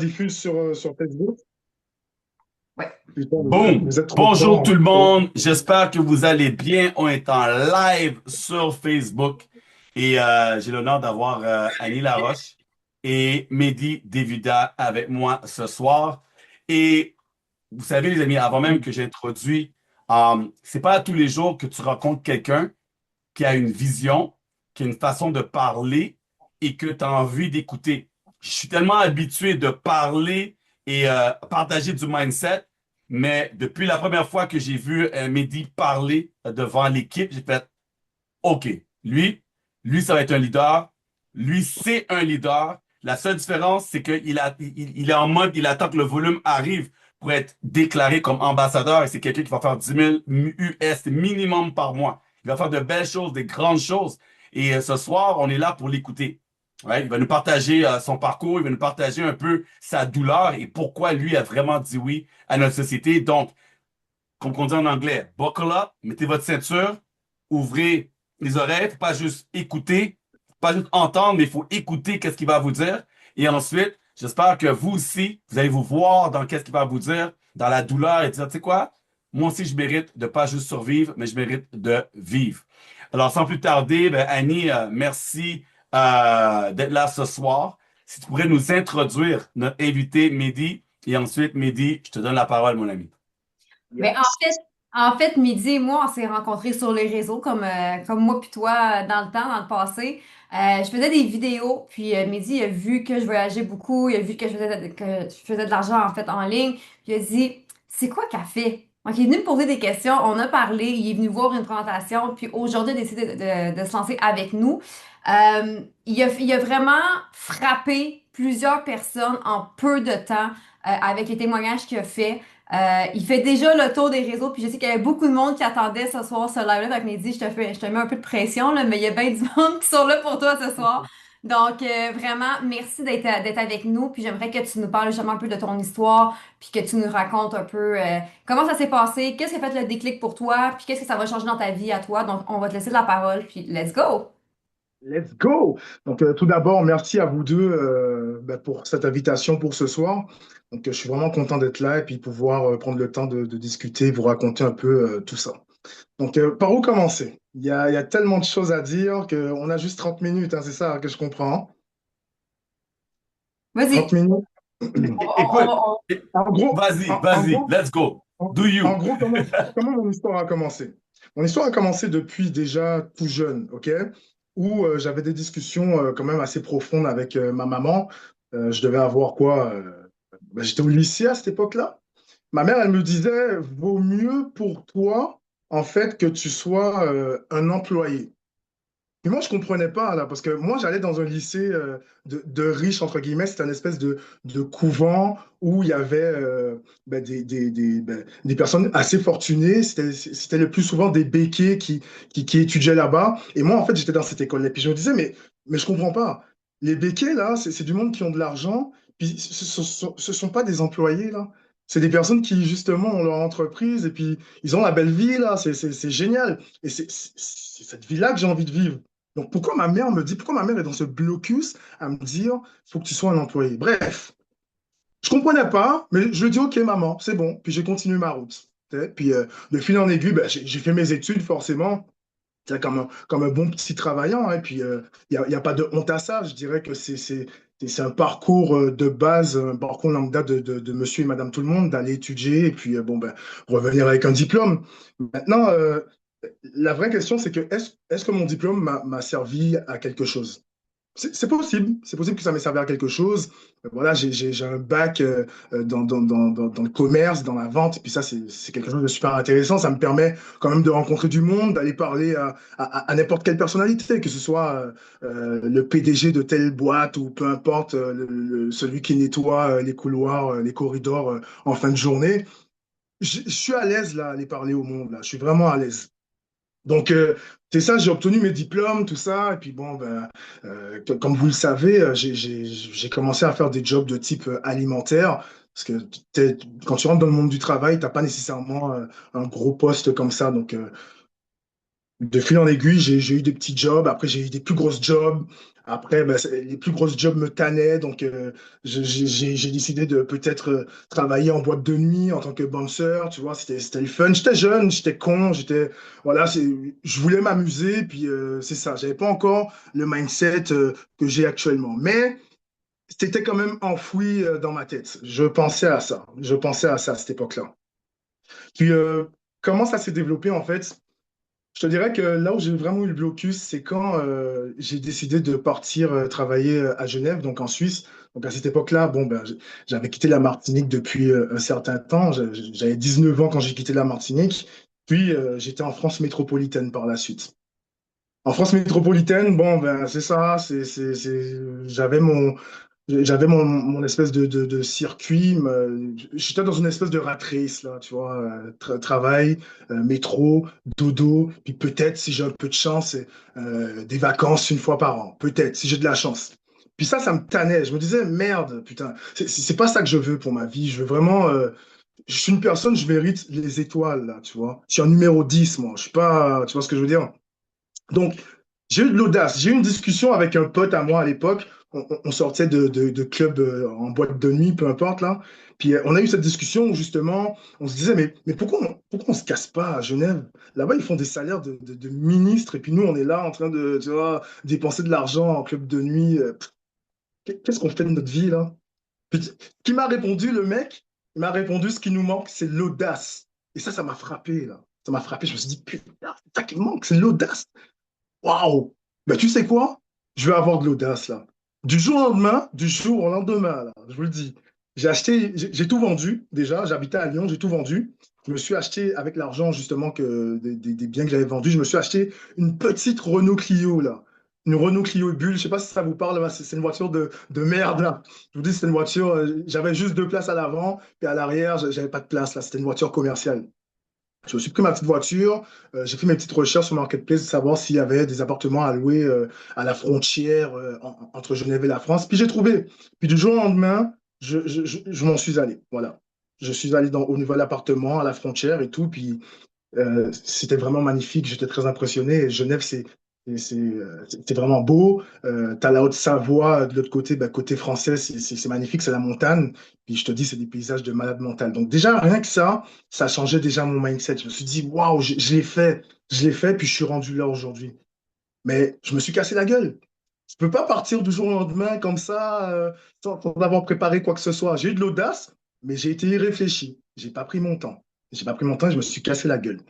diffuse sur Facebook. Ouais. Putain, Boum! vous êtes trop Bonjour tout fort. le monde, j'espère que vous allez bien. On est en live sur Facebook et j'ai l'honneur d'avoir Annie Laroche et Mehdi Devuda avec moi ce soir. Et vous savez les amis, avant même que j'introduise, c'est pas tous les jours que tu rencontres quelqu'un qui a une vision, qui a une façon de parler et que tu as envie d'écouter. Je suis tellement habitué de parler et partager du mindset, mais depuis la première fois que j'ai vu Mehdi parler devant l'équipe, j'ai fait OK, lui, lui, ça va être un leader. Lui, c'est un leader. La seule différence, c'est qu'il est en mode, il attend que le volume arrive pour être déclaré comme ambassadeur. Et c'est quelqu'un qui va faire 10 000 US minimum par mois. Il va faire de belles choses, des grandes choses. Et ce soir, on est là pour l'écouter. Ouais, il va nous partager son parcours, il va nous partager un peu sa douleur et pourquoi lui a vraiment dit oui à notre société. Donc, comme on dit en anglais, buckle up, mettez votre ceinture, ouvrez les oreilles, faut pas juste écouter, faut pas juste entendre, mais il faut écouter qu'est-ce qu'il va vous dire. Et ensuite, j'espère que vous aussi, vous allez vous voir dans qu'est-ce qu'il va vous dire, dans la douleur et dire, tu sais quoi, moi aussi, je mérite de pas juste survivre, mais je mérite de vivre. Alors, sans plus tarder, ben, Annie, merci d'être là ce soir. Si tu pourrais nous introduire notre invité, Mehdi, et ensuite, Mehdi, je te donne la parole, mon ami. Mais en fait, Midi et moi, on s'est rencontrés sur les réseaux, comme moi puis toi, dans le temps, dans le passé. Je faisais des vidéos, puis Midi a vu que je voyageais beaucoup, il a vu que je faisais de l'argent, en fait, en ligne. Puis il a dit, c'est quoi qu'elle fait? Donc, il est venu me poser des questions, on a parlé, il est venu voir une présentation, puis aujourd'hui, il a décidé de se lancer avec nous. Il a vraiment frappé plusieurs personnes en peu de temps avec les témoignages qu'il a fait. Il fait déjà le tour des réseaux, puis je sais qu'il y avait beaucoup de monde qui attendait ce soir ce live-là. Fait que Mehdi, je te mets un peu de pression, là, mais il y a bien du monde qui sont là pour toi ce soir. Donc, vraiment, merci d'être avec nous. Puis j'aimerais que tu nous parles justement un peu de ton histoire, puis que tu nous racontes un peu comment ça s'est passé, qu'est-ce qui a fait le déclic pour toi, puis qu'est-ce que ça va changer dans ta vie à toi. Donc, on va te laisser la parole, puis let's go! Let's go! Donc, tout d'abord, merci à vous deux pour cette invitation pour ce soir. Donc, je suis vraiment content d'être là et puis pouvoir prendre le temps de discuter, vous raconter un peu tout ça. Donc, par où commencer? Il y a tellement de choses à dire qu'on a juste 30 minutes, hein, c'est ça que je comprends, hein? 30 Vas-y! minutes? Écoute, En gros, vas-y, vas-y, let's go. Do en you? gros, comment mon histoire a commencé? Mon histoire a commencé depuis déjà tout jeune, ok? Où j'avais des discussions quand même assez profondes avec ma maman. Je devais avoir quoi? J'étais au lycée à cette époque-là. Ma mère, elle me disait, vaut mieux pour toi, en fait, que tu sois un employé. Et moi, je comprenais pas, là, parce que moi, j'allais dans un lycée de riches, entre guillemets, c'était une espèce de couvent où il y avait des personnes assez fortunées. C'était le plus souvent des béquets qui étudiaient là-bas. Et moi, en fait, j'étais dans cette école-là. Puis je me disais, mais je comprends pas. Les béquets, là, c'est du monde qui ont de l'argent. Puis ce sont pas des employés, là. C'est des personnes qui, justement, ont leur entreprise et puis ils ont la belle vie, là. C'est génial. Et c'est cette vie-là que j'ai envie de vivre. Donc, pourquoi ma mère est dans ce blocus à me dire, faut que tu sois un employé? Bref, je comprenais pas, mais je lui dis, OK, maman, c'est bon. Puis j'ai continué ma route. Tu sais. Puis de fil en aiguille, ben, j'ai fait mes études, forcément, tu sais, comme un bon petit travaillant. Hein. Et puis, y a pas de honte à ça. Je dirais que c'est un parcours de base, un parcours lambda de monsieur et madame tout le monde, d'aller étudier et puis, bon, ben, revenir avec un diplôme. Maintenant, la vraie question, c'est que est-ce que mon diplôme m'a servi à quelque chose? C'est possible que ça m'ait servi à quelque chose. Voilà, j'ai un bac dans le commerce, dans la vente, et puis ça, c'est quelque chose de super intéressant. Ça me permet quand même de rencontrer du monde, d'aller parler à n'importe quelle personnalité, que ce soit le PDG de telle boîte ou peu importe, celui qui nettoie les couloirs, les corridors en fin de journée. Je suis à l'aise là, à aller parler au monde, là. Je suis vraiment à l'aise. Donc, c'est ça, j'ai obtenu mes diplômes, tout ça. Et puis, bon, ben, comme vous le savez, j'ai commencé à faire des jobs de type alimentaire. Parce que quand tu rentres dans le monde du travail, tu n'as pas nécessairement un gros poste comme ça. Donc, de fil en aiguille, j'ai eu des petits jobs. Après, j'ai eu des plus grosses jobs. Après, ben, les plus grosses jobs me tannaient, donc j'ai décidé de peut-être travailler en boîte de nuit en tant que bouncer, tu vois, c'était le fun. J'étais jeune, j'étais con, voilà, je voulais m'amuser, puis c'est ça. J'avais pas encore le mindset que j'ai actuellement, mais c'était quand même enfoui dans ma tête. Je pensais à ça à cette époque-là. Puis comment ça s'est développé en fait? Je te dirais que là où j'ai vraiment eu le blocus, c'est quand j'ai décidé de partir travailler à Genève, donc en Suisse. Donc à cette époque-là, bon, ben, j'avais quitté la Martinique depuis un certain temps. J'avais 19 ans quand j'ai quitté la Martinique. Puis j'étais en France métropolitaine par la suite. En France métropolitaine, bon, ben, c'est ça. J'avais mon espèce de circuit. J'étais dans une espèce de rat race, là, tu vois. Travail, métro, dodo, puis peut-être, si j'ai un peu de chance, des vacances une fois par an. Peut-être, si j'ai de la chance. Puis ça me tannait. Je me disais, merde, putain, c'est pas ça que je veux pour ma vie. Je veux vraiment. Je suis une personne, je mérite les étoiles, là, tu vois. Je suis un numéro 10 moi. Je suis pas. Tu vois ce que je veux dire? Donc, j'ai eu de l'audace. J'ai eu une discussion avec un pote à moi à l'époque. On sortait de club en boîte de nuit, peu importe, là. Puis on a eu cette discussion où justement, on se disait, mais pourquoi on se casse pas à Genève? Là-bas, ils font des salaires de ministres et puis nous, on est là en train de, tu vois, dépenser de l'argent en club de nuit. Qu'est-ce qu'on fait de notre vie, là? Puis, qui m'a répondu, le mec? Il m'a répondu, ce qui nous manque, c'est l'audace. Et ça m'a frappé, là. Ça m'a frappé. Je me suis dit, putain, c'est ça qui me manque, c'est l'audace. Waouh! Ben, tu sais quoi? Je vais avoir de l'audace là. Du jour au lendemain, du jour au lendemain, là, je vous le dis. J'ai tout vendu déjà. J'habitais à Lyon, j'ai tout vendu. Je me suis acheté avec l'argent justement des biens que j'avais vendus. Je me suis acheté une petite Renault Clio là. Une Renault Clio Bulle. Je sais pas si ça vous parle, là, c'est une voiture de merde là. Je vous dis, c'est une voiture. J'avais juste deux places à l'avant, puis à l'arrière, j'avais pas de place là. C'était une voiture commerciale. Je me suis pris ma petite voiture, j'ai fait mes petites recherches sur Marketplace de savoir s'il y avait des appartements à louer à la frontière entre Genève et la France. Puis j'ai trouvé. Puis du jour au lendemain, je m'en suis allé. Voilà. Je suis allé au nouvel appartement à la frontière et tout. Puis c'était vraiment magnifique, j'étais très impressionné. Et Genève, c'est vraiment beau. Tu as la Haute-Savoie de l'autre côté, bah, côté français, c'est magnifique, c'est la montagne. Puis je te dis, c'est des paysages de malade mental. Donc déjà, rien que ça changeait déjà mon mindset. Je me suis dit, waouh, je l'ai fait, puis je suis rendu là aujourd'hui. Mais je me suis cassé la gueule. Je peux pas partir du jour au lendemain comme ça, sans avoir préparé quoi que ce soit. J'ai eu de l'audace, mais j'ai été irréfléchi. J'ai pas pris mon temps. J'ai pas pris mon temps et je me suis cassé la gueule.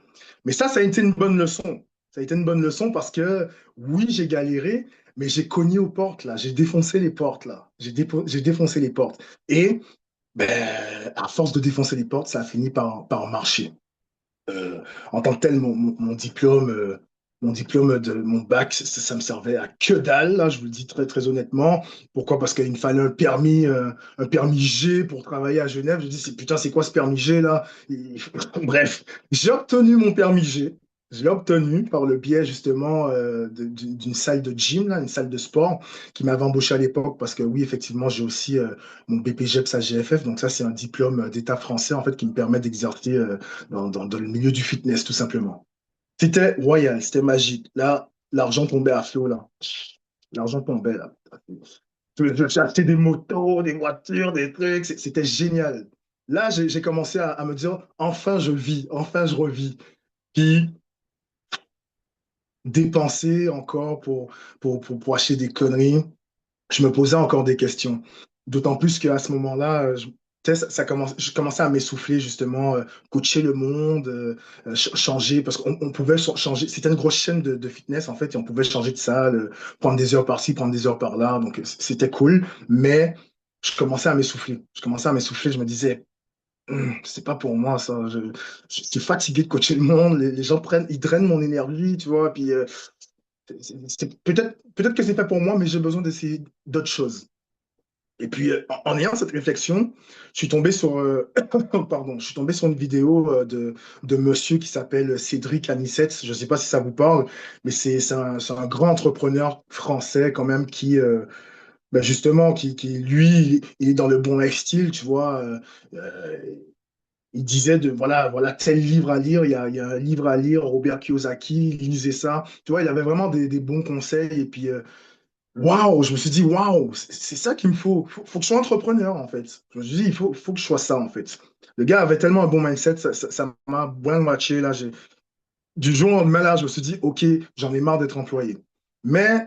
Mais ça a été une bonne leçon. Ça a été une bonne leçon parce que oui, j'ai galéré, mais j'ai cogné aux portes là. J'ai défoncé les portes là. J'ai défoncé les portes. Et ben, à force de défoncer les portes, ça a fini par marcher. Euh, En tant que tel, mon diplôme de mon bac, ça me servait à que dalle, là, je vous le dis très, très honnêtement. Pourquoi? Parce qu'il me fallait un permis G pour travailler à Genève. Je dis, putain, c'est quoi ce permis G, là? Bref, j'ai obtenu mon permis G. Je l'ai obtenu par le biais justement d'une salle de gym, là, une salle de sport qui m'avait embauché à l'époque parce que oui, effectivement, j'ai aussi mon BPGEPS AGFF. Donc ça, c'est un diplôme d'État français en fait qui me permet d'exercer dans le milieu du fitness, tout simplement. C'était royal, c'était magique. Là, l'argent tombait à flot, là. L'argent tombait, là. J'ai acheté des motos, des voitures, des trucs. C'était génial. Là, j'ai commencé à me dire, enfin, je vis, enfin, je revis. Puis, dépenser encore pour acheter des conneries. Je me posais encore des questions. D'autant plus qu'à ce moment-là, tu sais, je commençais à m'essouffler justement, coacher le monde, changer, parce qu'on pouvait changer. C'était une grosse chaîne de fitness en fait, et on pouvait changer de salle, prendre des heures par-ci, prendre des heures par-là. Donc c'était cool, mais je commençais à m'essouffler. Je commençais à m'essouffler. Je me disais, c'est pas pour moi ça. Je suis fatigué de coacher le monde. Les gens ils drainent mon énergie, tu vois. Puis peut-être que c'est pas pour moi, mais j'ai besoin d'essayer d'autres choses. Et puis, en ayant cette réflexion, je suis tombé sur, pardon, je suis tombé sur une vidéo de monsieur qui s'appelle Cédric Anissette. Je ne sais pas si ça vous parle, mais c'est un grand entrepreneur français quand même qui, ben justement, lui, il est dans le bon lifestyle, tu vois. Euh, il disait voilà tel livre à lire, il y a un livre à lire, Robert Kiyosaki, lisez ça. Tu vois, il avait vraiment des bons conseils. Et puis, waouh, je me suis dit, waouh, c'est ça qu'il me faut. Faut que je sois entrepreneur, en fait. Je me suis dit, faut que je sois ça, en fait. Le gars avait tellement un bon mindset, ça m'a bien matché. Là, du jour au lendemain, là, je me suis dit, OK, j'en ai marre d'être employé. Mais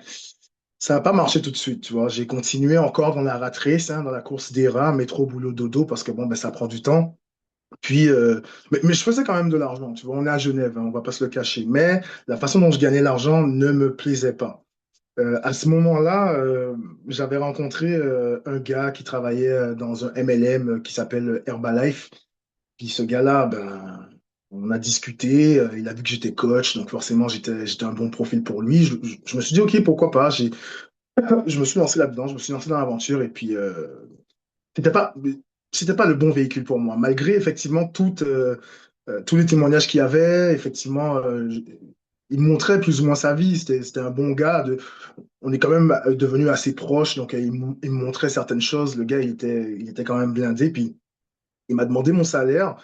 ça n'a pas marché tout de suite, tu vois. J'ai continué encore dans la rat race, hein, dans la course des rats, métro, boulot, dodo, parce que bon, ben, ça prend du temps. Puis, mais je faisais quand même de l'argent, tu vois. On est à Genève, hein, on va pas se le cacher. Mais la façon dont je gagnais l'argent ne me plaisait pas. À ce moment-là, j'avais rencontré un gars qui travaillait dans un MLM qui s'appelle Herbalife. Puis ce gars-là, ben, on a discuté, il a vu que j'étais coach, donc forcément j'étais un bon profil pour lui. Je me suis dit, OK, pourquoi pas. Je me suis lancé là-dedans, je me suis lancé dans l'aventure et puis c'était pas, c'était pas le bon véhicule pour moi. Malgré effectivement tous les témoignages qu'il y avait, effectivement, il montrait plus ou moins sa vie. C'était un bon gars. On est quand même devenus assez proches, donc il me montrait certaines choses. Le gars, il était quand même blindé. Puis il m'a demandé mon salaire.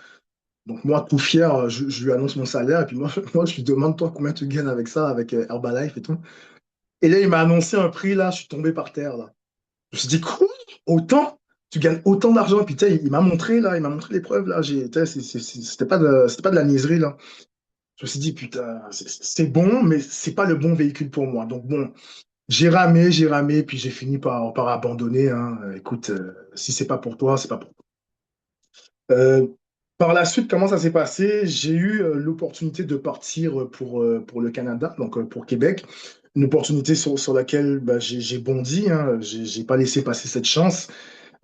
Donc moi, tout fier, je lui annonce mon salaire. Et puis moi, moi, je lui demande, toi, combien tu gagnes avec ça, avec Herbalife et tout. Et là, il m'a annoncé un prix, là, je suis tombé par terre, là. Je me suis dit, quoi? Autant? Tu gagnes autant d'argent? Et puis, tu sais, il m'a montré, là, il m'a montré les preuves, là. Tu sais, c'était pas de la niaiserie, là. Je me suis dit, putain, c'est bon, mais c'est pas le bon véhicule pour moi. Donc bon, j'ai ramé, puis j'ai fini par abandonner, hein. Écoute, si c'est pas pour toi, c'est pas pour toi. Euh, Par la suite, comment ça s'est passé? J'ai eu l'opportunité de partir pour le Canada, donc pour Québec. Une opportunité sur laquelle bah, j'ai bondi, hein. J'ai pas laissé passer cette chance.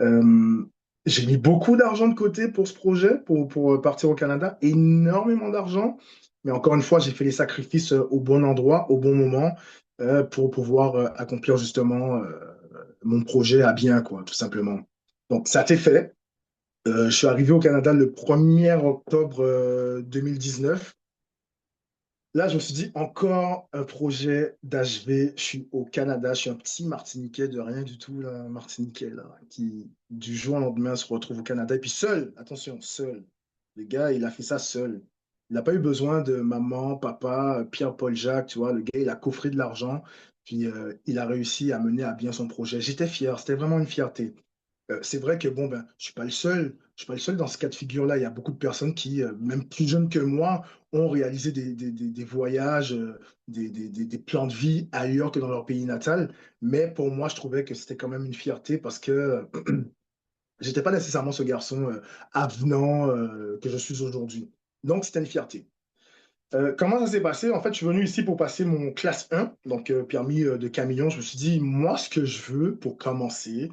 Euh, j'ai mis beaucoup d'argent de côté pour ce projet, pour partir au Canada, énormément d'argent. Mais encore une fois, j'ai fait les sacrifices au bon endroit, au bon moment, pour pouvoir accomplir justement mon projet à bien, quoi, tout simplement. Donc, ça a été fait. Je suis arrivé au Canada le 1er octobre 2019. Là, je me suis dit, encore un projet d'HV. Je suis au Canada, je suis un petit Martiniquais de rien du tout, là, un Martiniquais, là, qui du jour au lendemain se retrouve au Canada. Et puis seul, attention, seul. Le gars, il a fait ça seul. Il n'a pas eu besoin de maman, papa, Pierre-Paul Jacques, tu vois. Le gars, il a coffré de l'argent, puis il a réussi à mener à bien son projet. J'étais fier, c'était vraiment une fierté. C'est vrai que bon, ben, je suis pas le seul. Je suis pas le seul dans ce cas de figure-là. Il y a beaucoup de personnes qui, même plus jeunes que moi, ont réalisé des voyages, des plans de vie ailleurs que dans leur pays natal. Mais pour moi, je trouvais que c'était quand même une fierté parce que j'étais pas nécessairement ce garçon avenant que je suis aujourd'hui. Donc, c'était une fierté. Comment ça s'est passé? En fait, je suis venu ici pour passer mon classe 1, donc permis de camion. Je me suis dit, moi, ce que je veux pour commencer,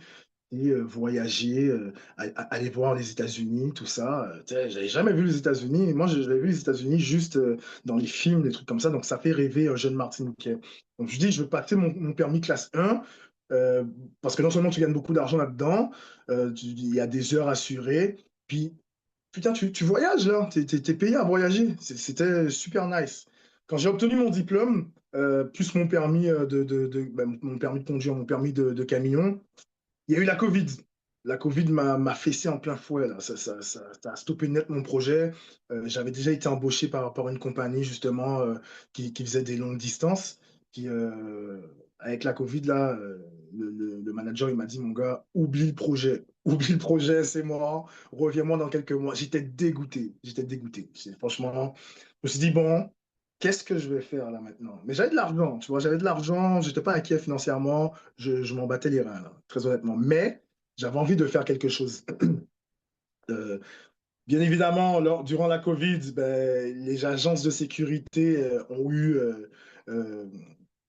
et voyager, aller voir les États-Unis, tout ça. Tu sais, j'avais jamais vu les États-Unis. Moi, j'avais vu les États-Unis juste dans les films, des trucs comme ça. Donc, ça fait rêver un jeune Martiniquais. Donc, je dis, je veux passer mon permis classe 1 euh, parce que non seulement tu gagnes beaucoup d'argent là-dedans, il y a des heures assurées. Puis, putain, tu voyages là, t'es payé à voyager. C'était super nice. Quand j'ai obtenu mon diplôme, plus mon permis ben, mon permis de conduire, mon permis de camion, il y a eu la Covid. La Covid m'a fessé en plein fouet, là. Ça a stoppé net mon projet. J'avais déjà été embauché par une compagnie, justement, qui faisait des longues distances. Puis, avec la Covid, là, le manager, il m'a dit, mon gars, oublie le projet. Oublie le projet, c'est mort. Reviens-moi dans quelques mois. J'étais dégoûté. J'étais dégoûté. Franchement, je me suis dit, bon, qu'est-ce que je vais faire là maintenant? Mais j'avais de l'argent, tu vois, j'avais de l'argent, j'étais pas inquiet financièrement, je m'en battais les reins, là, très honnêtement. Mais j'avais envie de faire quelque chose. Euh, Bien évidemment, durant la Covid, ben, les agences de sécurité ont eu euh,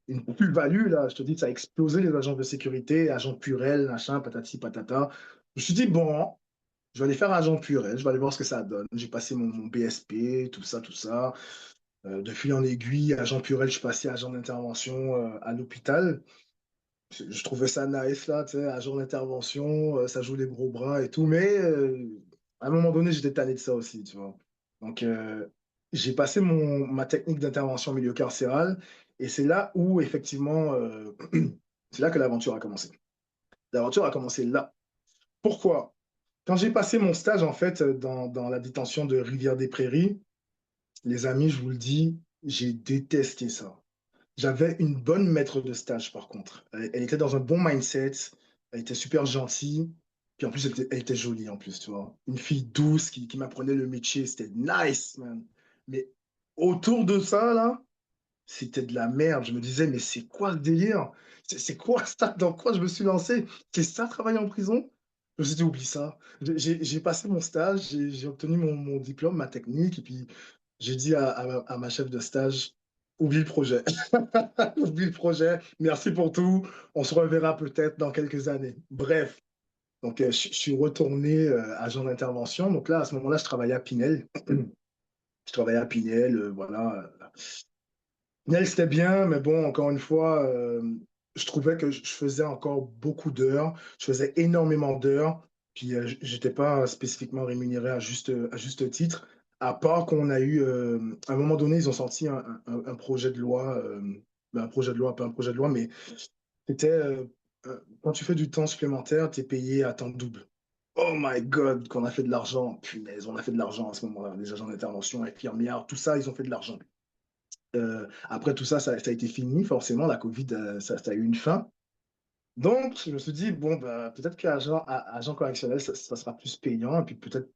une plus-value, là. Je te dis, ça a explosé les agences de sécurité, agent Purel, machin, patati patata. Je me suis dit, bon, je vais aller faire agent Purel, je vais aller voir ce que ça donne. J'ai passé mon BSP, tout ça, tout ça. De fil en aiguille, agent Purel, je suis passé agent d'intervention à l'hôpital. Je trouvais ça nice, là, tu sais, agent d'intervention, ça joue les gros bras et tout, mais à un moment donné, j'étais tanné de ça aussi, tu vois. Donc, j'ai passé ma technique d'intervention en milieu carcéral, et c'est là où, effectivement, c'est là que l'aventure a commencé. L'aventure a commencé là. Pourquoi? Quand j'ai passé mon stage, en fait, dans la détention de Rivière-des-Prairies, les amis, je vous le dis, j'ai détesté ça. J'avais une bonne maître de stage, par contre. Elle était dans un bon mindset, elle était super gentille, puis en plus, elle était jolie, en plus, tu vois. Une fille douce qui m'apprenait le métier, c'était nice, man. Mais autour de ça, là, c'était de la merde. Je me disais, mais c'est quoi le délire? C'est quoi ça? Dans quoi je me suis lancé? C'est ça, travailler en prison? Je me suis dit, oublie ça. J'ai passé mon stage, j'ai obtenu mon diplôme, ma technique, et puis j'ai dit à ma chef de stage, oublie le projet. Oublie le projet. Merci pour tout. On se reverra peut-être dans quelques années. Bref. Donc, je suis retourné agent d'intervention. Donc là, à ce moment-là, je travaillais à Pinel. Je travaillais à Pinel, voilà. Pinel, c'était bien, mais bon, encore une fois, je trouvais que je faisais encore beaucoup d'heures. Je faisais énormément d'heures. Puis, j'étais pas spécifiquement rémunéré à juste titre. À part qu'on a eu, à un moment donné, ils ont sorti un projet de loi, ben, un projet de loi, pas un projet de loi, mais c'était quand tu fais du temps supplémentaire, tu es payé à temps double. Oh my God, qu'on a fait de l'argent. Punaise, on a fait de l'argent à ce moment-là. Les agents d'intervention, infirmières, tout ça, ils ont fait de l'argent. Après tout ça, ça a été fini. Forcément, la Covid, ça a eu une fin. Donc, je me suis dit, bon, bah, peut-être agent correctionnel, ça sera plus payant et puis peut-être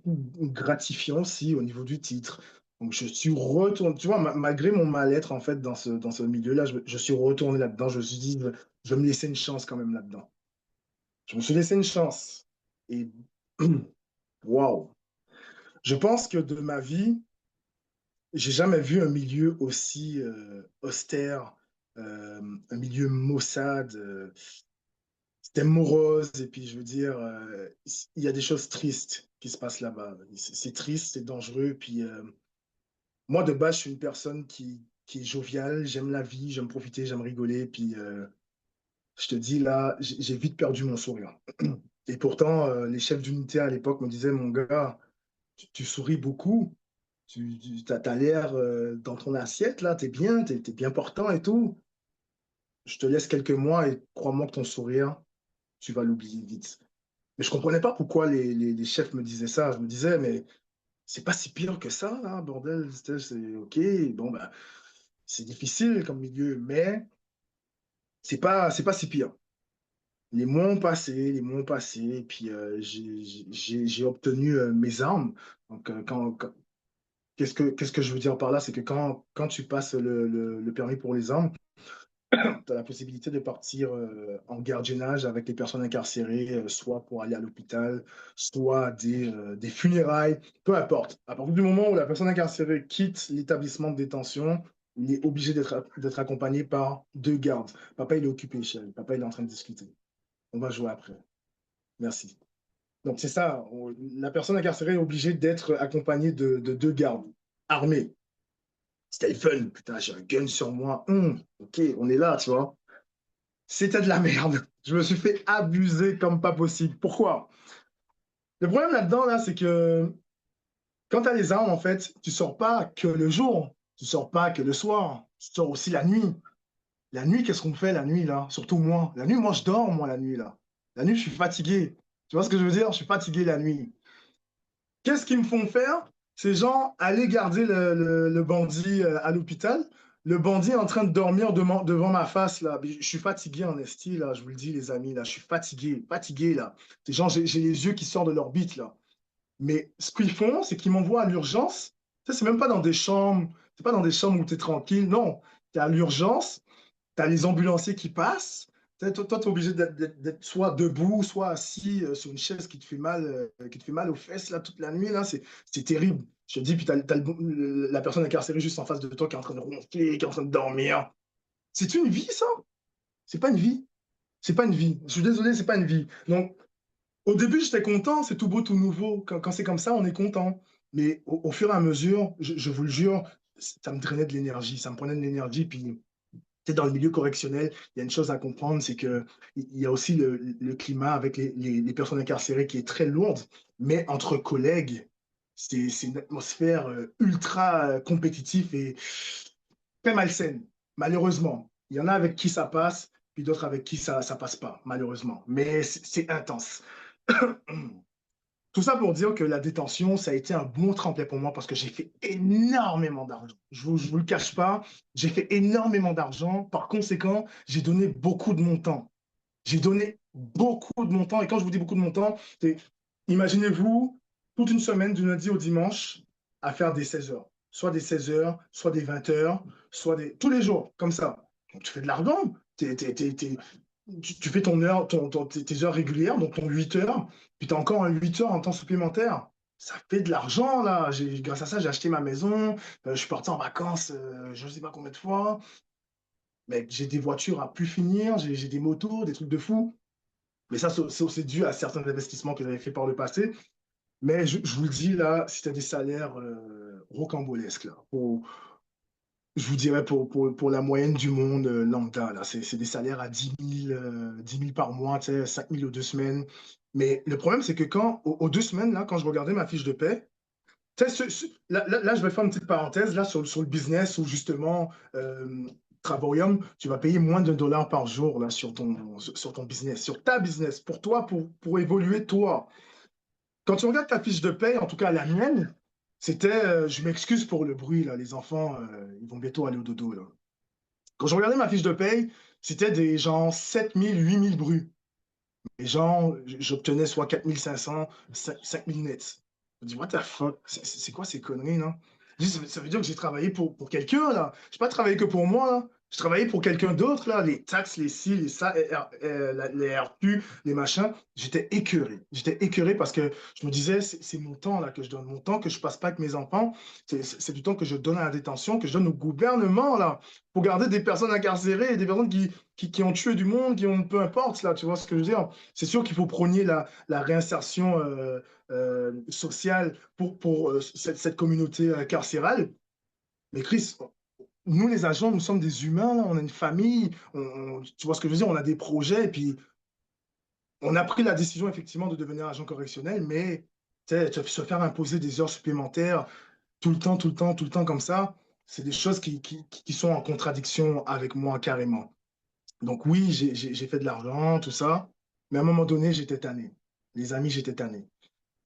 gratifiant aussi au niveau du titre. Donc, je suis retourné, tu vois, malgré mon mal-être, en fait, dans ce milieu-là, je suis retourné là-dedans. Je me suis dit, je vais me laisser une chance quand même là-dedans. Je me suis laissé une chance. Et waouh! Je pense que de ma vie, j'ai jamais vu un milieu aussi austère, un milieu maussade. C'était morose, et puis je veux dire, il y a des choses tristes qui se passent là-bas. C'est triste, c'est dangereux. Puis moi, de base, je suis une personne qui est joviale, j'aime la vie, j'aime profiter, j'aime rigoler. Puis je te dis, là, j'ai vite perdu mon sourire. Et pourtant, les chefs d'unité à l'époque me disaient, mon gars, tu souris beaucoup, tu as l'air dans ton assiette, là, t'es bien, t'es bien portant et tout. Je te laisse quelques mois et crois-moi que ton sourire, tu vas l'oublier vite. Mais je comprenais pas pourquoi les chefs me disaient ça. Je me disais, mais c'est pas si pire que ça, là, bordel. C'est OK, bon, ben, c'est difficile comme milieu, mais c'est pas si pire. Les mois ont passé, et puis j'ai obtenu mes armes. Donc, qu'est-ce que je veux dire par là? C'est que quand tu passes le permis pour les armes, tu as la possibilité de partir en gardiennage avec les personnes incarcérées, soit pour aller à l'hôpital, soit des funérailles, peu importe. À partir du moment où la personne incarcérée quitte l'établissement de détention, il est obligé d'être accompagné par deux gardes. Papa, il est occupé, chérie. Papa, il est en train de discuter. On va jouer après. Merci. Donc, c'est ça. La personne incarcérée est obligée d'être accompagnée de deux gardes armés. C'était le fun. Putain, j'ai un gun sur moi. OK, on est là, tu vois. C'était de la merde. Je me suis fait abuser comme pas possible. Pourquoi? Le problème là-dedans, là, c'est que quand tu as les armes, en fait, tu sors pas que le jour, tu sors pas que le soir, tu sors aussi la nuit. La nuit, qu'est-ce qu'on fait la nuit, là? Surtout moi. La nuit, moi, je dors, moi, la nuit, là. La nuit, je suis fatigué. Tu vois ce que je veux dire? Je suis fatigué la nuit. Qu'est-ce qu'ils me font faire? Ces gens aller garder le bandit à l'hôpital. Le bandit est en train de dormir devant ma face, là. Je suis fatigué en esti, là, je vous le dis, les amis, là. Je suis fatigué, fatigué, là. Ces gens, j'ai les yeux qui sortent de l'orbite, là. Mais ce qu'ils font, c'est qu'ils m'envoient à l'urgence. Ça, c'est même pas dans des chambres, c'est pas dans des chambres où tu es tranquille. Non, tu es à l'urgence, tu as les ambulanciers qui passent. Toi, tu es obligé d'être soit debout, soit assis sur une chaise qui te fait mal aux fesses là, toute la nuit. Là, c'est terrible. Je te dis, puis tu as, la personne incarcérée juste en face de toi qui est en train de ronfler, qui est en train de dormir. C'est une vie, ça? C'est pas une vie. C'est pas une vie. Je suis désolé, c'est pas une vie. Donc, au début, j'étais content, c'est tout beau, tout nouveau. Quand c'est comme ça, on est content. Mais au fur et à mesure, je vous le jure, ça me drainait de l'énergie, ça me prenait de l'énergie. Puis dans le milieu correctionnel, il y a une chose à comprendre, c'est qu'il y a aussi le climat avec les personnes incarcérées qui est très lourde, mais entre collègues, c'est une atmosphère ultra compétitive et très malsaine, malheureusement. Il y en a avec qui ça passe, puis d'autres avec qui ça passe pas, malheureusement. Mais c'est intense. Tout ça pour dire que la détention, ça a été un bon tremplin pour moi parce que j'ai fait énormément d'argent. Je vous le cache pas, j'ai fait énormément d'argent. Par conséquent, j'ai donné beaucoup de mon temps. J'ai donné beaucoup de mon temps. Et quand je vous dis beaucoup de mon temps, c'est, imaginez-vous, toute une semaine, du lundi au dimanche, à faire des 16 heures. Soit des 16 heures, soit des 20 heures, soit des... tous les jours, comme ça. Donc, tu fais de l'argent. Tu fais ton heure, tes heures régulières, donc ton 8 heures, puis tu as encore un 8 heures en temps supplémentaire. Ça fait de l'argent, là. Grâce à ça, j'ai acheté ma maison. Je suis parti en vacances, je ne sais pas combien de fois. Mais j'ai des voitures à plus finir, j'ai des motos, des trucs de fou. Mais ça, c'est dû à certains investissements que j'avais fait par le passé. Mais je vous le dis, là, c'était des salaires rocambolesques, là. Je vous dirais pour la moyenne du monde lambda, là, c'est des salaires à 10 000 par mois, tu sais, 5 000 aux 2 semaines. Mais le problème, c'est que aux 2 semaines, là, quand je regardais ma fiche de paie, tu sais, là, je vais faire une petite parenthèse là, sur le business où justement, Travaurium, tu vas payer moins d'1 dollar par jour là, sur ton business, sur ta business, pour toi, pour évoluer toi. Quand tu regardes ta fiche de paie, en tout cas la mienne, c'était, je m'excuse pour le bruit, là, les enfants, ils vont bientôt aller au dodo. Là. Quand je regardais ma fiche de paie, c'était des gens 7 000, 8 000 bruts. Et genre, j'obtenais soit 4 500, 5 000 nets. Je me dis, what the fuck? C'est quoi ces conneries, là? Je dis, ça veut dire que j'ai travaillé pour quelqu'un, là. Je n'ai pas travaillé que pour moi, là. J'ai travaillé pour quelqu'un d'autre, là. Les taxes, les ci, les ça, les RQ, les machins. J'étais écœuré. J'étais écœuré parce que je me disais, c'est mon temps, là, que je donne. Mon temps que je passe pas avec mes enfants. C'est du temps que je donne à la détention, que je donne au gouvernement, là, pour garder des personnes incarcérées et des personnes qui ont tué du monde, qui ont peu importe, là, tu vois ce que je veux dire? C'est sûr qu'il faut prôner la réinsertion sociale pour cette communauté carcérale. Mais Chris, nous les agents, nous sommes des humains, là, on a une famille, tu vois ce que je veux dire? On a des projets, et puis on a pris la décision effectivement de devenir agent correctionnel, mais tu sais, se faire imposer des heures supplémentaires tout le temps, tout le temps, tout le temps comme ça, c'est des choses qui sont en contradiction avec moi carrément. Donc oui, j'ai fait de l'argent, tout ça, mais à un moment donné, j'étais tanné. Les amis, j'étais tanné.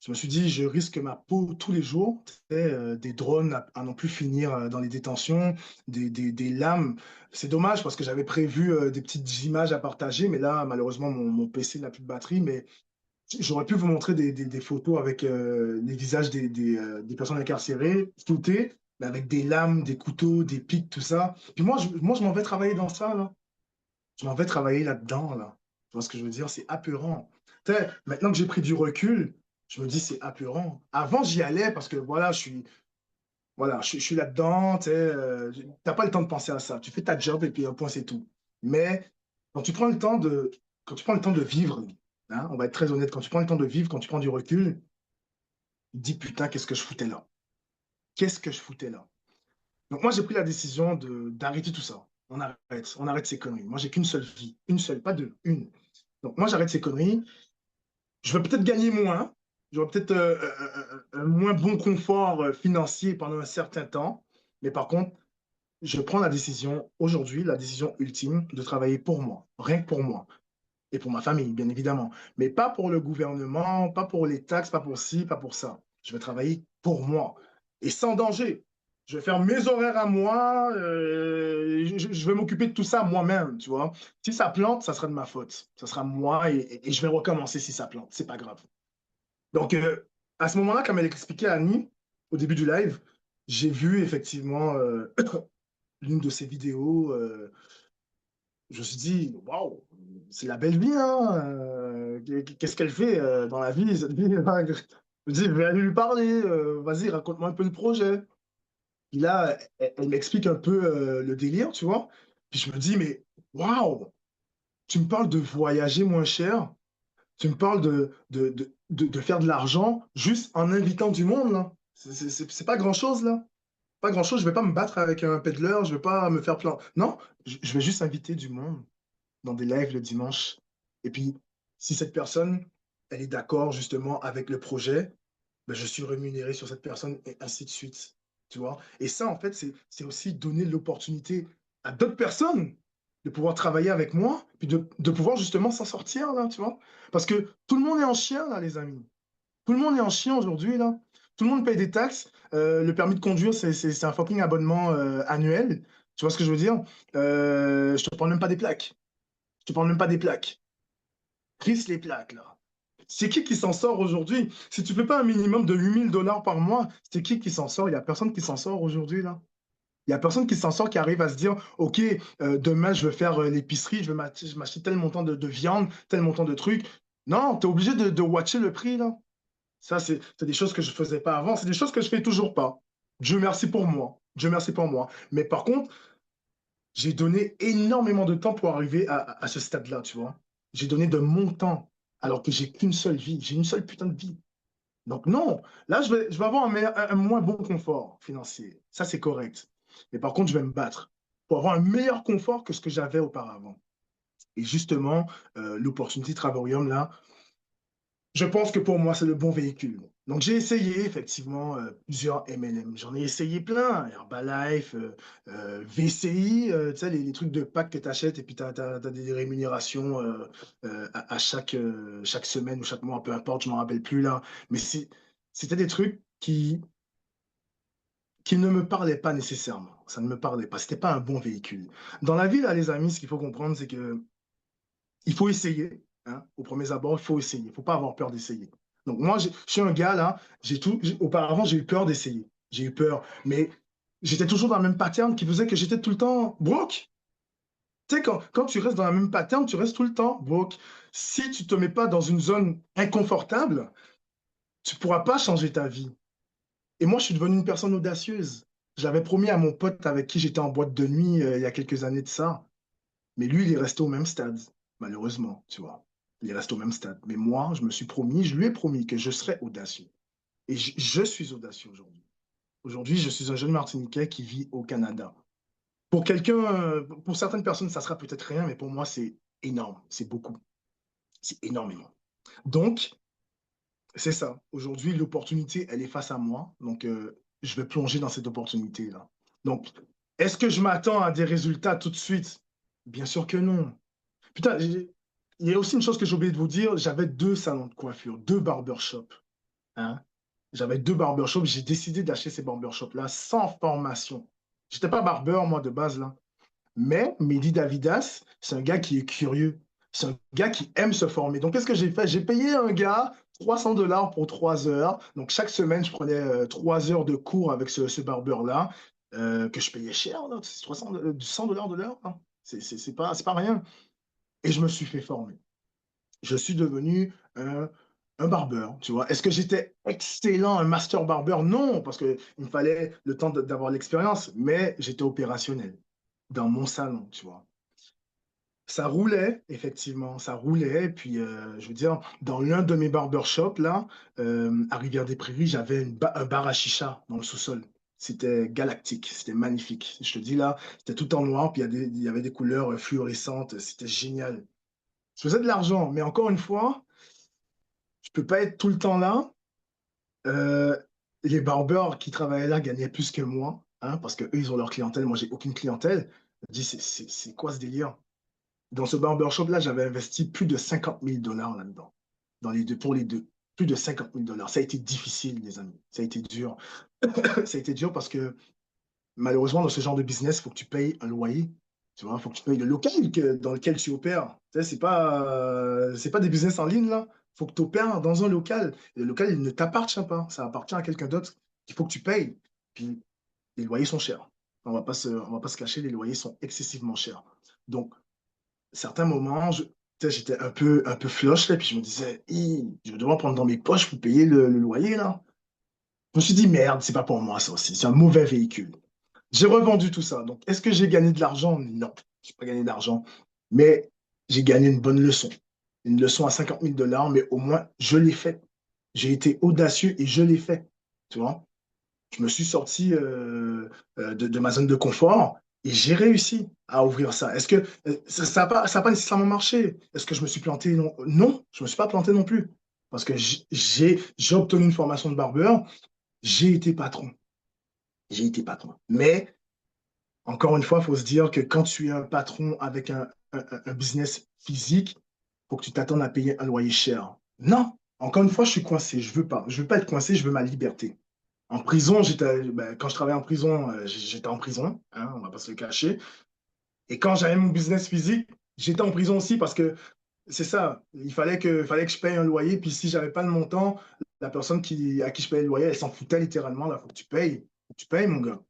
Je me suis dit, je risque ma peau tous les jours. Tu sais, des drones à n'en plus finir dans les détentions, des lames. C'est dommage parce que j'avais prévu des petites images à partager, mais là, malheureusement, mon PC n'a plus de batterie. Mais j'aurais pu vous montrer des photos avec les visages des personnes incarcérées, floutées, mais avec des lames, des couteaux, des pics, tout ça. Puis moi, je m'en vais travailler dans ça, là. Je m'en vais travailler là-dedans, là. Tu vois ce que je veux dire? C'est apeurant. Tu sais, maintenant que j'ai pris du recul, je me dis c'est apeurant. Avant, j'y allais parce que voilà, je suis là-dedans. Tu sais, t'as pas le temps de penser à ça. Tu fais ta job et puis un point, c'est tout. Mais quand tu prends le temps quand tu prends le temps de vivre, hein, on va être très honnête, quand tu prends le temps de vivre, quand tu prends du recul, tu te dis putain, qu'est-ce que je foutais là? Qu'est-ce que je foutais là? Donc moi, j'ai pris la décision d'arrêter tout ça. On arrête ces conneries. Moi, j'ai qu'une seule vie, une seule, pas deux, une. Donc moi, j'arrête ces conneries. Je vais peut-être gagner moins, j'aurai peut-être un moins bon confort financier pendant un certain temps, mais par contre, je prends la décision aujourd'hui, la décision ultime de travailler pour moi, rien que pour moi, et pour ma famille, bien évidemment, mais pas pour le gouvernement, pas pour les taxes, pas pour ci, pas pour ça. Je vais travailler pour moi, et sans danger. Je vais faire mes horaires à moi, je vais m'occuper de tout ça moi-même, tu vois. Si ça plante, ça sera de ma faute. Ça sera moi et je vais recommencer si ça plante. C'est pas grave. Donc, à ce moment-là, comme elle expliquait à Annie, au début du live, j'ai vu effectivement l'une de ses vidéos. Je me suis dit, waouh, c'est la belle vie, hein. Qu'est-ce qu'elle fait dans la vie, cette vie? Je me dis, je vais aller lui parler. Vas-y, raconte-moi un peu le projet. Puis là, elle m'explique un peu le délire, tu vois. Puis je me dis, mais waouh, tu me parles de voyager moins cher. Tu me parles de faire de l'argent juste en invitant du monde, là. C'est pas grand-chose, là. Pas grand-chose. Je vais pas me battre avec un peddler, je vais pas me faire plein. Non, je vais juste inviter du monde dans des lives le dimanche. Et puis, si cette personne, elle est d'accord justement avec le projet, ben, je suis rémunéré sur cette personne et ainsi de suite. Tu vois? Et ça, en fait, c'est aussi donner l'opportunité à d'autres personnes de pouvoir travailler avec moi, puis de pouvoir justement s'en sortir, là, tu vois? Parce que tout le monde est en chien, là, les amis. Tout le monde est en chien aujourd'hui, là. Tout le monde paye des taxes. Le permis de conduire, c'est un fucking abonnement annuel. Tu vois ce que je veux dire? Je te parle même pas des plaques. Je te parle même pas des plaques. Chris, les plaques, là. C'est qui s'en sort aujourd'hui? Si tu fais pas un minimum de 8 000 $ par mois, c'est qui s'en sort? Il y a personne qui s'en sort aujourd'hui, là. Il y a personne qui s'en sort, qui arrive à se dire, OK, demain, je vais faire l'épicerie, je vais m'acheter tel montant de viande, tel montant de trucs. Non, tu es obligé de watcher le prix, là. Ça, c'est des choses que je faisais pas avant. C'est des choses que je fais toujours pas. Dieu merci pour moi. Dieu merci pour moi. Mais par contre, j'ai donné énormément de temps pour arriver à ce stade-là, tu vois. J'ai donné de mon temps, alors que j'ai qu'une seule vie. J'ai une seule putain de vie. Donc non, là, je vais avoir un moins bon confort financier. Ça, c'est correct. Mais par contre, je vais me battre pour avoir un meilleur confort que ce que j'avais auparavant. Et justement, l'opportunité Travarium, là, je pense que pour moi, c'est le bon véhicule. Donc, j'ai essayé effectivement plusieurs MLM. J'en ai essayé plein. Herbalife, VCI, tu sais, les trucs de pack que tu achètes et puis tu as des rémunérations à chaque semaine ou chaque mois, peu importe, je ne m'en rappelle plus là. Mais c'était des trucs qui ne me parlaient pas nécessairement. Ça ne me parlait pas. C'était pas un bon véhicule. Dans la vie, là, les amis, ce qu'il faut comprendre, c'est que il faut essayer. Hein. Aux premiers abords, il faut essayer. Il ne faut pas avoir peur d'essayer. Donc moi, je suis un gars là, auparavant, j'ai eu peur d'essayer. J'ai eu peur, mais j'étais toujours dans le même pattern qui faisait que j'étais tout le temps broke. Tu sais, quand tu restes dans la même pattern, tu restes tout le temps broke. Si tu ne te mets pas dans une zone inconfortable, tu ne pourras pas changer ta vie. Et moi, je suis devenu une personne audacieuse. J'avais promis à mon pote avec qui j'étais en boîte de nuit il y a quelques années de ça. Mais lui, il est resté au même stade, malheureusement, tu vois. Il est resté au même stade. Mais moi, je me suis promis, je lui ai promis que je serais audacieux. Et je suis audacieux aujourd'hui. Aujourd'hui, je suis un jeune Martiniquais qui vit au Canada. Pour quelqu'un, pour certaines personnes, ça sera peut-être rien, mais pour moi, c'est énorme. C'est beaucoup. C'est énormément. Donc, c'est ça. Aujourd'hui, l'opportunité, elle est face à moi. Donc, je vais plonger dans cette opportunité-là. Donc, est-ce que je m'attends à des résultats tout de suite? Bien sûr que non. Putain, il y a aussi une chose que j'ai oublié de vous dire. J'avais deux salons de coiffure, deux barbershops. Hein? J'avais deux barbershops. J'ai décidé d'acheter ces barbershops-là sans formation. J'étais pas barbeur, moi, de base, là. Mais Mehdi Davidas, c'est un gars qui est curieux. C'est un gars qui aime se former. Donc, qu'est-ce que j'ai fait? J'ai payé un gars 300 $ pour 3 heures. Donc, chaque semaine, je prenais 3 heures de cours avec ce barbeur-là, que je payais cher, là. C'est 100 $ de l'heure. Hein. C'est pas rien. Et je me suis fait former. Je suis devenu un barbeur, tu vois. Est-ce que j'étais excellent, un master barbeur? Non, parce qu'il me fallait le temps d'avoir l'expérience, mais j'étais opérationnel dans mon salon, tu vois. Ça roulait, effectivement, ça roulait. Et puis, je veux dire, dans l'un de mes barbershops, là, à Rivière-des-Prairies, j'avais un bar à chicha dans le sous-sol. C'était galactique, c'était magnifique. Je te dis là, c'était tout en noir, puis il y avait des couleurs fluorescentes, c'était génial. Je faisais de l'argent, mais encore une fois, je peux pas être tout le temps là. Euh, les barbeurs qui travaillaient là gagnaient plus que moi, hein, parce qu'eux, ils ont leur clientèle. Moi, j'ai aucune clientèle. Je dis, c'est quoi ce délire? Dans ce barbershop-là, j'avais investi plus de 50 000 $ là-dedans, pour les deux. Plus de 50 000 $. Ça a été difficile, les amis. Ça a été dur. Ça a été dur parce que malheureusement, dans ce genre de business, il faut que tu payes un loyer. Tu vois, il faut que tu payes le local dans lequel tu opères. Tu sais, c'est pas des business en ligne, là. Il faut que tu opères dans un local. Et le local, il ne t'appartient pas. Ça appartient à quelqu'un d'autre. Il faut que tu payes. Puis, les loyers sont chers. On va pas se cacher, les loyers sont excessivement chers. Donc, certains moments, tu sais, j'étais un peu flush, là, puis je me disais, je vais devoir prendre dans mes poches pour payer le loyer, là. Je me suis dit, merde, c'est pas pour moi, ça aussi. C'est un mauvais véhicule. J'ai revendu tout ça. Donc, est-ce que j'ai gagné de l'argent? Non, je n'ai pas gagné d'argent. Mais j'ai gagné une bonne leçon. Une leçon à 50 000 $, mais au moins, je l'ai fait. J'ai été audacieux et je l'ai fait. Tu vois? Je me suis sorti de ma zone de confort et j'ai réussi à ouvrir ça. Est-ce que ça n'a pas nécessairement marché? Est-ce que je me suis planté? Non, non, je ne me suis pas planté non plus. Parce que j'ai obtenu une formation de barbeur, j'ai été patron. J'ai été patron. Mais encore une fois, il faut se dire que quand tu es un patron avec un business physique, il faut que tu t'attendes à payer un loyer cher. Non, Encore une fois, je suis coincé. Je veux pas. Je veux pas être coincé. Je veux ma liberté. En prison, quand je travaillais en prison, j'étais en prison. Hein, on va pas se le cacher. Et quand j'avais mon business physique, j'étais en prison aussi parce que c'est ça. Il fallait que je paye un loyer. Puis si j'avais pas le montant, la personne à qui je payais le loyer, elle s'en foutait littéralement. Là, faut que tu payes. Faut que tu payes, mon gars.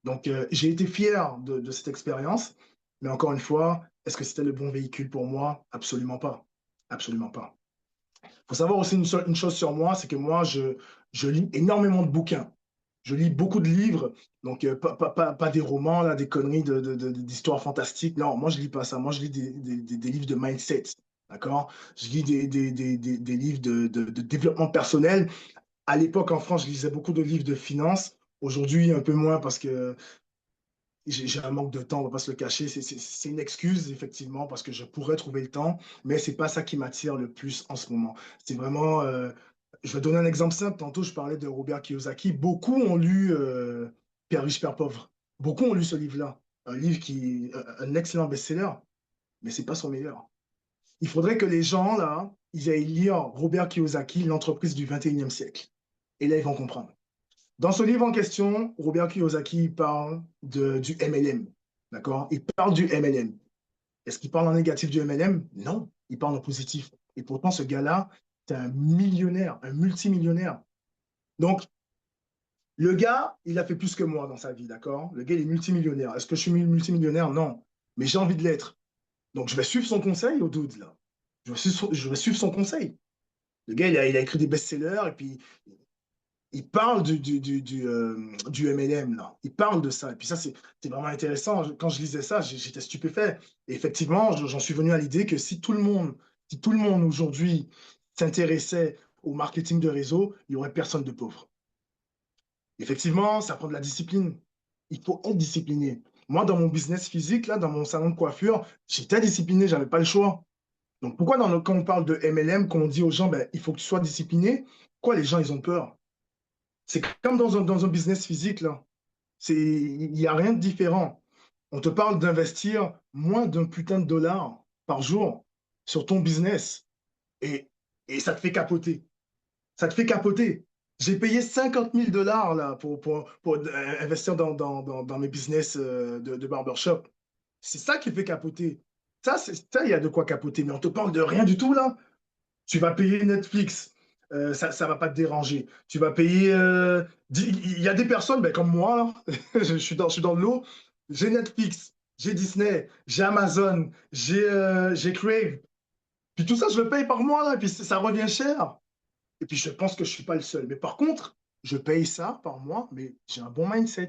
Donc, j'ai été fier de cette expérience. Mais encore une fois, est-ce que c'était le bon véhicule pour moi? Absolument pas. Absolument pas. Il faut savoir aussi une chose sur moi, c'est que moi, je lis énormément de bouquins. Je lis beaucoup de livres, donc pas des romans, là, des conneries d'histoires fantastiques. Non, moi, je lis pas ça. Moi, je lis des livres de mindset. D'accord? Je lis des livres de développement personnel. À l'époque, en France, je lisais beaucoup de livres de finance. Aujourd'hui, un peu moins parce que j'ai un manque de temps, on va pas se le cacher. C'est une excuse, effectivement, parce que je pourrais trouver le temps, mais c'est pas ça qui m'attire le plus en ce moment. C'est vraiment. Je vais donner un exemple simple. Tantôt, je parlais de Robert Kiyosaki. Beaucoup ont lu Père riche, Père pauvre. Beaucoup ont lu ce livre-là. Un livre un excellent best-seller, mais c'est pas son meilleur. Il faudrait que les gens, là, ils aillent lire Robert Kiyosaki, L'entreprise du 21e siècle. Et là, ils vont comprendre. Dans ce livre en question, Robert Kiyosaki parle du MLM. D'accord? Il parle du MLM. Est-ce qu'il parle en négatif du MLM? Non, il parle en positif. Et pourtant, ce gars-là, c'est un millionnaire, un multimillionnaire. Donc, le gars, il a fait plus que moi dans sa vie, d'accord? Le gars, il est multimillionnaire. Est-ce que je suis multimillionnaire? Non. Mais j'ai envie de l'être. Donc, je vais suivre son conseil au dude, là. Je vais suivre son conseil. Le gars, il a écrit des best-sellers et puis il parle du MLM, là. Il parle de ça. Et puis ça, c'est vraiment intéressant. Quand je lisais ça, j'étais stupéfait. Et effectivement, j'en suis venu à l'idée que si tout le monde aujourd'hui s'intéressait au marketing de réseau, il n'y aurait personne de pauvre. Effectivement, ça prend de la discipline. Il faut être discipliné. Moi, dans mon business physique, là, dans mon salon de coiffure, j'étais discipliné, j'avais pas le choix. Donc pourquoi quand on parle de MLM, quand on dit aux gens, ben, il faut que tu sois discipliné, pourquoi les gens, ils ont peur? C'est comme dans un business physique, là. Il n'y a rien de différent. On te parle d'investir moins d'un putain de dollar par jour sur ton business et, et ça te fait capoter. Ça te fait capoter. J'ai payé 50 000 $ là, pour investir dans mes business de barbershop. C'est ça qui fait capoter. Ça, il y a de quoi capoter. Mais on te parle de rien du tout là. Tu vas payer Netflix, ça ne va pas te déranger. Tu vas payer. Il y a des personnes ben, comme moi, là, je suis dans le lot. J'ai Netflix, j'ai Disney, j'ai Amazon, j'ai Crave. Puis tout ça, je le paye par mois, là, et puis ça revient cher. Et puis je pense que je ne suis pas le seul. Mais par contre, je paye ça par mois, mais j'ai un bon mindset.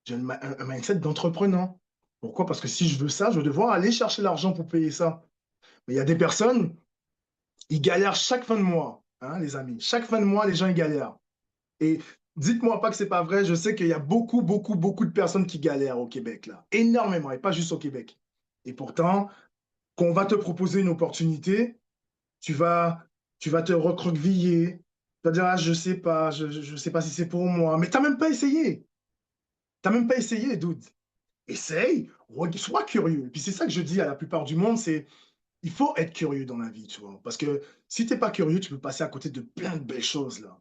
J'ai un mindset d'entrepreneur. Pourquoi? Parce que si je veux ça, je vais devoir aller chercher l'argent pour payer ça. Mais il y a des personnes, ils galèrent chaque fin de mois, hein, les amis. Chaque fin de mois, les gens, ils galèrent. Et dites-moi pas que c'est pas vrai. Je sais qu'il y a beaucoup, beaucoup, beaucoup de personnes qui galèrent au Québec, là. Énormément, et pas juste au Québec. Et pourtant, quand on va te proposer une opportunité, tu vas, tu vas te recroqueviller. Tu vas dire, ah, je sais pas, je sais pas si c'est pour moi. Mais t'as même pas essayé. T'as même pas essayé, dude. Essaye, sois curieux. Et puis c'est ça que je dis à la plupart du monde, c'est il faut être curieux dans la vie, tu vois. Parce que si tu n'es pas curieux, tu peux passer à côté de plein de belles choses, là.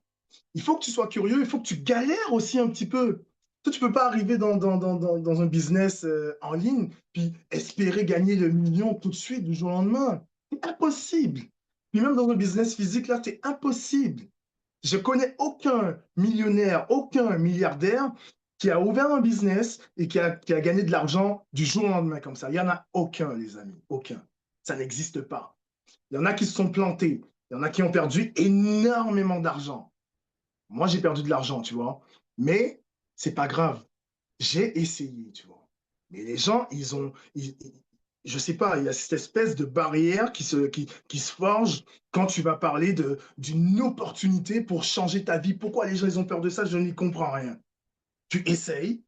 Il faut que tu sois curieux, il faut que tu galères aussi un petit peu. Toi, tu ne peux pas arriver dans un business en ligne, puis espérer gagner le million tout de suite, du jour au lendemain. C'est impossible. Puis même dans un business physique, là, c'est impossible. Je connais aucun millionnaire, aucun milliardaire qui a ouvert un business et qui a gagné de l'argent du jour au lendemain comme ça. Il n'y en a aucun, les amis, aucun. Ça n'existe pas. Il y en a qui se sont plantés. Il y en a qui ont perdu énormément d'argent. Moi, j'ai perdu de l'argent, tu vois. Mais c'est pas grave. J'ai essayé, tu vois. Mais les gens, je sais pas, il y a cette espèce de barrière qui se forge quand tu vas parler d'une opportunité pour changer ta vie. Pourquoi les gens, ils ont peur de ça? Je n'y comprends rien. Tu essayes.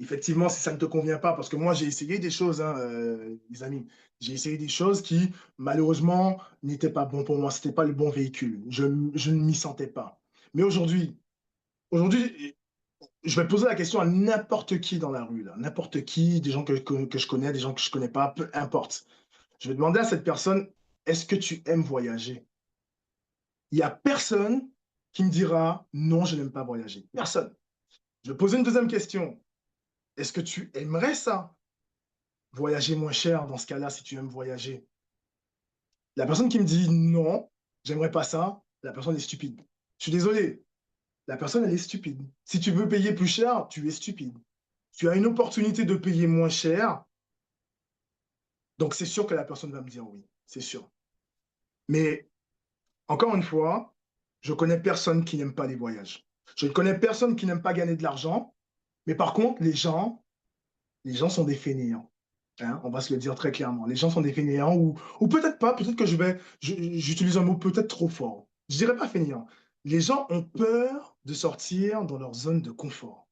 Effectivement, si ça ne te convient pas, parce que moi, j'ai essayé des choses, hein, les amis. J'ai essayé des choses qui, malheureusement, n'étaient pas bons pour moi. Ce n'était pas le bon véhicule. Je ne m'y sentais pas. Mais aujourd'hui, je vais poser la question à n'importe qui dans la rue, là. N'importe qui, des gens que je connais, des gens que je ne connais pas, peu importe. Je vais demander à cette personne, est-ce que tu aimes voyager? il n'y a personne qui me dira non, je n'aime pas voyager. Personne. Je vais poser une deuxième question. Est-ce que tu aimerais ça? Voyager moins cher dans ce cas-là, si tu aimes voyager. La personne qui me dit non, j'aimerais pas ça, la personne est stupide. Je suis désolé, la personne, elle est stupide. Si tu veux payer plus cher, tu es stupide. Tu as une opportunité de payer moins cher, donc c'est sûr que la personne va me dire oui, c'est sûr. Mais encore une fois, je connais personne qui n'aime pas les voyages. Je ne connais personne qui n'aime pas gagner de l'argent, mais par contre, les gens sont des fainéants. Hein, on va se le dire très clairement. Les gens sont des fainéants ou peut-être pas, peut-être que j'utilise un mot peut-être trop fort. Je dirais pas fainéant. Les gens ont peur de sortir dans leur zone de confort.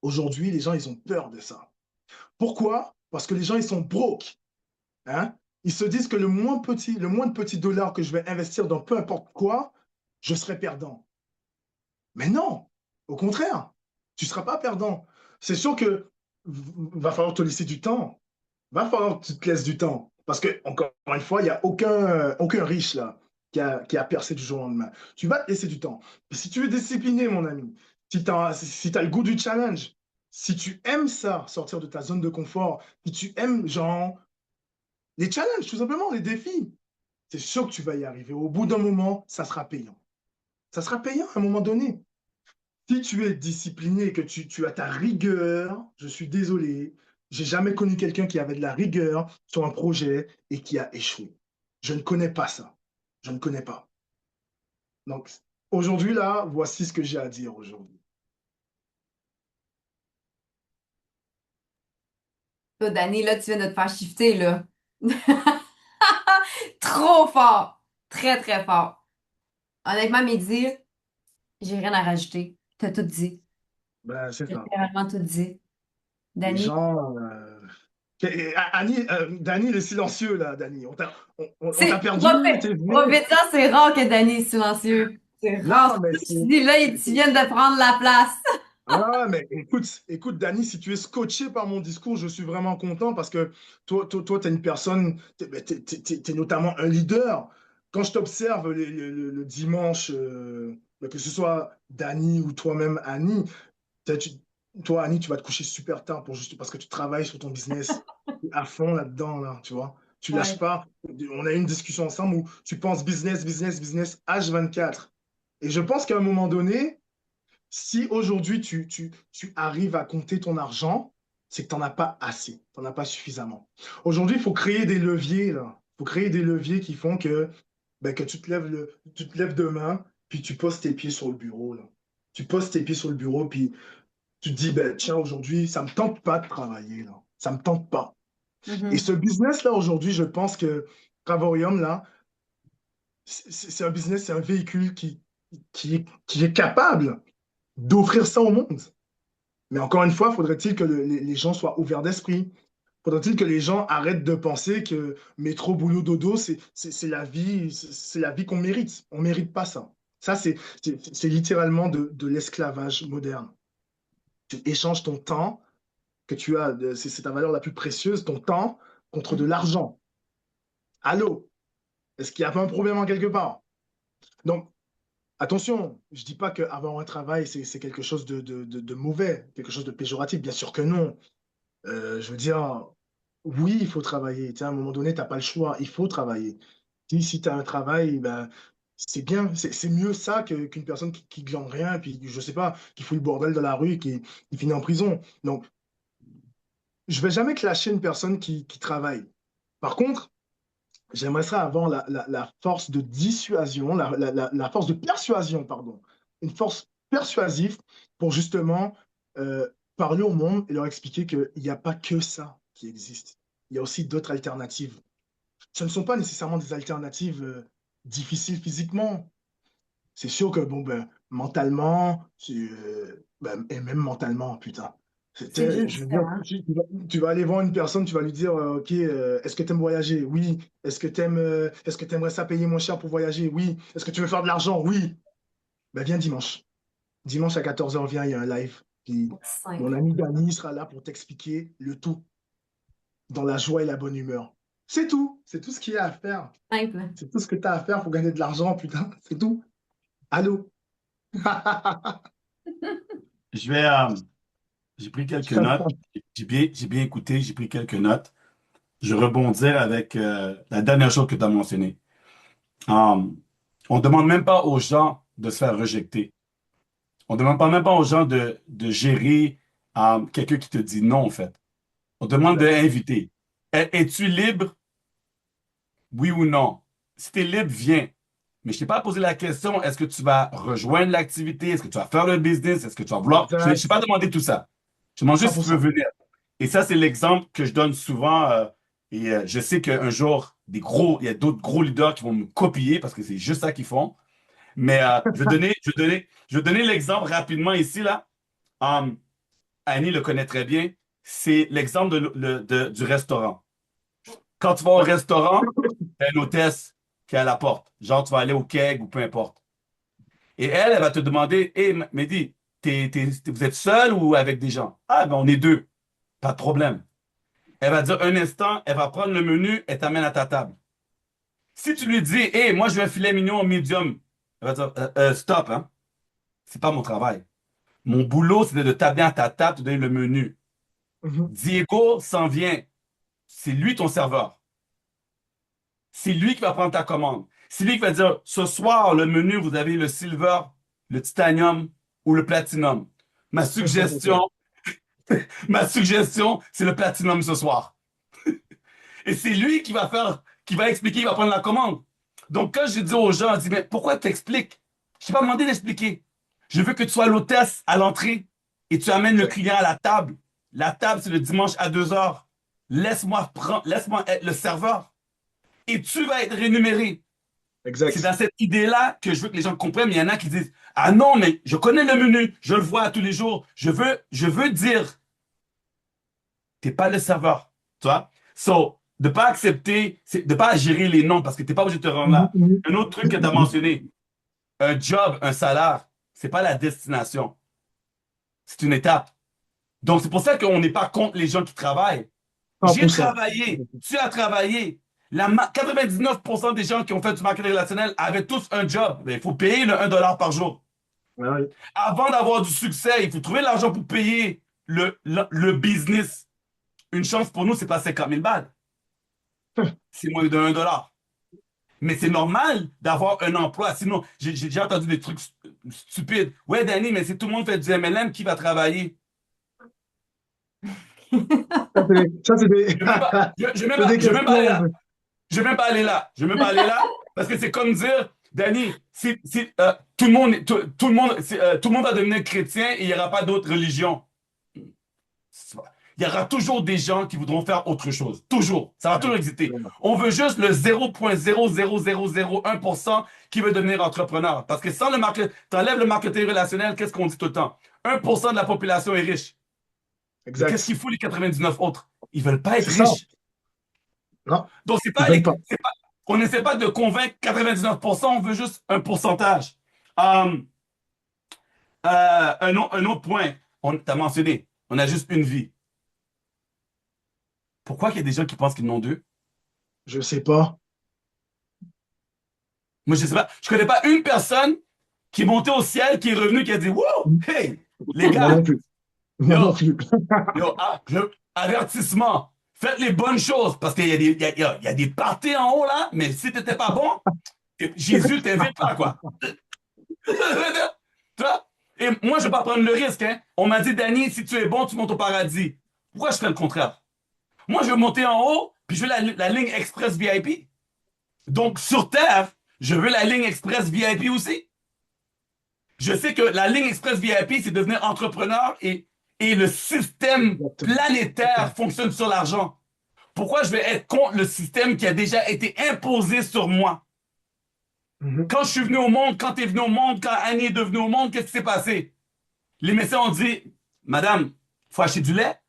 Aujourd'hui, les gens, ils ont peur de ça. Pourquoi? Parce que les gens, ils sont broke. Hein? Ils se disent que le moins de petits dollars que je vais investir dans peu importe quoi, je serai perdant. Mais non, au contraire, tu ne seras pas perdant. C'est sûr que va falloir te laisser du temps. Va falloir que tu te laisses du temps. Parce que, encore une fois, il n'y a aucun riche là qui a percé du jour au lendemain. Tu vas te laisser du temps. Et si tu es discipliné, mon ami, si tu as, si t'as le goût du challenge, si tu aimes ça, sortir de ta zone de confort, si tu aimes, genre, les challenges, tout simplement, les défis, c'est sûr que tu vas y arriver. Au bout d'un moment, ça sera payant. Ça sera payant à un moment donné. Si tu es discipliné, que tu as ta rigueur, je suis désolé, j'ai jamais connu quelqu'un qui avait de la rigueur sur un projet et qui a échoué. Je ne connais pas ça. Je ne connais pas. Donc, aujourd'hui, là, voici ce que j'ai à dire aujourd'hui. Là, Danny, là, tu viens de te faire shifter, là. Trop fort. Très, très fort. Honnêtement, Mehdi, j'ai rien à rajouter. T'as tout dit. Ben, c'est T'as ça. littéralement tout dit. Les Danny, gens. Annie, Dany, le silencieux, là, Dany. On t'a c'est, perdu, t'es venu. Robert, c'est rare que Danny est silencieux. C'est rare. Non, mais Je dis, là, tu viens de prendre la place. ah, mais écoute, Dany, si tu es scotché par mon discours, je suis vraiment content parce que toi, tu es une personne, t'es notamment un leader. Quand je t'observe le dimanche, que ce soit Dany ou toi-même, Annie, tu- toi, Annie, tu vas te coucher super tard parce que tu travailles sur ton business à fond là-dedans, là, tu vois. Tu lâches Ouais. pas. On a eu une discussion ensemble où tu penses business, business, business, H24. Et je pense qu'à un moment donné, si aujourd'hui tu arrives à compter ton argent, c'est que tu n'en as pas assez, tu n'en as pas suffisamment. Aujourd'hui, il faut créer des leviers, là. Il faut créer des leviers qui font que, ben, que tu te lèves demain, puis tu poses tes pieds sur le bureau, là. Tu poses tes pieds sur le bureau, puis tu te dis, ben, tiens, aujourd'hui, ça ne me tente pas de travailler, là. Ça ne me tente pas. Et Mhm. ce business-là, aujourd'hui, je pense que Travaurium, là, c'est un business, c'est un véhicule qui est capable d'offrir ça au monde. Mais encore une fois, faudrait-il que les gens soient ouverts d'esprit. Faudrait-il que les gens arrêtent de penser que métro, boulot, dodo, c'est la vie qu'on mérite. On ne mérite pas ça. Ça, c'est littéralement de l'esclavage moderne. Tu échanges ton temps que tu as, c'est ta valeur la plus précieuse, ton temps, contre de l'argent. Allô? Est-ce qu'il n'y a pas un problème en quelque part? Donc, attention, je ne dis pas qu'avoir un travail, c'est quelque chose de mauvais, quelque chose de péjoratif. Bien sûr que non. Je veux dire, oui, il faut travailler. Tu sais, à un moment donné, tu n'as pas le choix. Il faut travailler. Si tu as un travail, ben, c'est bien. C'est mieux ça qu'une personne qui glande rien, puis je sais pas, qui fout le bordel dans la rue et qui finit en prison. Donc, je vais jamais clasher une personne qui travaille. Par contre, j'aimerais ça avoir la force de dissuasion, la force de persuasion, pardon. Une force persuasive pour justement euh, parler au monde et leur expliquer qu'il n'y a pas que ça qui existe. Il y a aussi d'autres alternatives. Ce ne sont pas nécessairement des alternatives difficiles physiquement. C'est sûr que, bon, ben, mentalement, ben, et même mentalement, putain. C'est juste Je veux dire, différent. tu vas aller voir une personne, tu vas lui dire, OK, est-ce que tu aimes voyager? Oui. Est-ce que tu aimerais ça payer moins cher pour voyager? Oui. Est-ce que tu veux faire de l'argent? Oui. Ben, viens dimanche. Dimanche à 14h, viens, il y a un live. Puis mon Simple. ami Dani sera là pour t'expliquer le tout dans la joie et la bonne humeur. C'est tout. C'est tout ce qu'il y a à faire. Simple. C'est tout ce que tu as à faire pour gagner de l'argent, putain. C'est tout. Allô? Je vais, j'ai pris quelques notes. J'ai bien écouté, j'ai pris quelques notes. Je vais rebondir avec la dernière chose que tu as mentionnée. On ne demande même pas aux gens de se faire rejeter. On ne demande pas même pas aux gens de gérer quelqu'un qui te dit non, en fait. On te demande Exact. d'inviter. Es-tu libre? Oui ou non? Si tu es libre, viens. Mais je t'ai pas posé la question, est-ce que tu vas rejoindre l'activité? Est-ce que tu vas faire le business? Est-ce que tu vas vouloir? Je ne t'ai Exact. pas demandé tout ça. Je te demande juste si tu veux 100%. venir. Et ça, c'est l'exemple que je donne souvent. Je sais qu'un jour, il y a d'autres gros leaders qui vont me copier parce que c'est juste ça qu'ils font. Mais je vais donner l'exemple rapidement ici, là. Um, Annie le connaît très bien. C'est l'exemple du restaurant. Quand tu vas au Ouais. restaurant, t'as une hôtesse qui est à la porte. Genre, tu vas aller au keg ou peu importe. Et elle va te demander, hé, Mehdi, vous êtes seul ou avec des gens? Ah, ben on est deux. Pas de problème. Elle va dire un instant, elle va prendre le menu et t'amène à ta table. Si tu lui dis, hé, moi je veux un filet mignon medium, elle va dire, stop, hein. C'est pas mon travail. Mon boulot, c'est de t'amener à ta table, te donner le menu. Mhm. Diego s'en vient. C'est lui ton serveur. C'est lui qui va prendre ta commande. C'est lui qui va dire, ce soir, le menu, vous avez le silver, le titanium ou le platinum. Ma suggestion, ma suggestion, c'est le platinum ce soir. Et c'est lui qui va expliquer, il va prendre la commande. Donc, quand je dis aux gens, je dis, mais pourquoi tu expliques? Je t'ai pas demandé d'expliquer. Je veux que tu sois l'hôtesse à l'entrée et tu amènes le Exact. client à la table. La table, c'est le dimanche à 2 heures. Laisse-moi être le serveur et tu vas être rémunéré. C'est Exact. dans cette idée-là que je veux que les gens comprennent. Mais il y en a qui disent, ah non, mais je connais le menu, je le vois tous les jours. Je veux dire, t'es pas le serveur. Tu vois? So, de pas accepter, de pas gérer les noms parce que t'es pas obligé de te rendre Mhm, là. mhm. Un autre truc que tu as mentionné, un job, un salaire, c'est pas la destination. C'est une étape. Donc, c'est pour ça qu'on n'est pas contre les gens qui travaillent. J'ai 100%. travaillé, tu as travaillé. 99% des gens qui ont fait du marketing relationnel avaient tous un job. Mais il faut payer le 1 dollar par jour. Ouais, ouais. Avant d'avoir du succès, il faut trouver l'argent pour payer le business. Une chance pour nous, c'est pas 50 000 balles. C'est moins de 1 dollar. Mais c'est normal d'avoir un emploi. Sinon, j'ai déjà entendu des trucs stupides. Ouais, Danny, mais si tout le monde fait du MLM, qui va travailler? Ça, c'est des, Je ne vais même pas, c'est des je vais même pas aller questions. là. Je vais même pas aller là. Je vais même pas aller là parce que c'est comme dire, Danny, si tout le monde, tout le monde va devenir chrétien et il n'y aura pas d'autre religion. Il y aura toujours des gens qui voudront faire autre chose. Toujours. Ça va toujours exister. On veut juste le 0,00001% qui veut devenir entrepreneur. Parce que sans le marketing, t'enlèves le marketing relationnel, qu'est-ce qu'on dit tout le temps? 1% de la population est riche. Mais qu'est-ce Exact. qu'il faut les 99 autres? Ils veulent pas être C'est ça. riches. Non, Donc, ils veulent pas. on n'essaie pas de convaincre 99%, on veut juste un pourcentage. Euh, un autre point, on t'a mentionné, on a juste une vie. Pourquoi il y a des gens qui pensent qu'ils n'ont deux? Je sais pas. Moi, je sais pas. Je connais pas une personne qui est montée au ciel, qui est revenue, qui a dit, wow, hey, les Moi non gars, plus. Moi non yo, plus. avertissement, faites les bonnes choses, parce qu'il y a des, il y a des parties en haut, là, mais si t'étais pas bon, Jésus t'invite pas, quoi. Tu vois? Et moi, je vais pas prendre le risque, hein. On m'a dit, Danny, si tu es bon, tu montes au paradis. Pourquoi je ferais le contraire? Moi, je veux monter en haut, puis je veux la ligne express VIP. Donc, sur Terre, je veux la ligne express VIP aussi. Je sais que la ligne express VIP, c'est devenir entrepreneur et le système Exactement. planétaire fonctionne sur l'argent. Pourquoi je vais être contre le système qui a déjà été imposé sur moi? Mhm. Quand je suis venu au monde, quand tu es venu au monde, quand Annie est devenue au monde, qu'est-ce qui s'est passé? Les médecins ont dit, Madame, faut acheter du lait,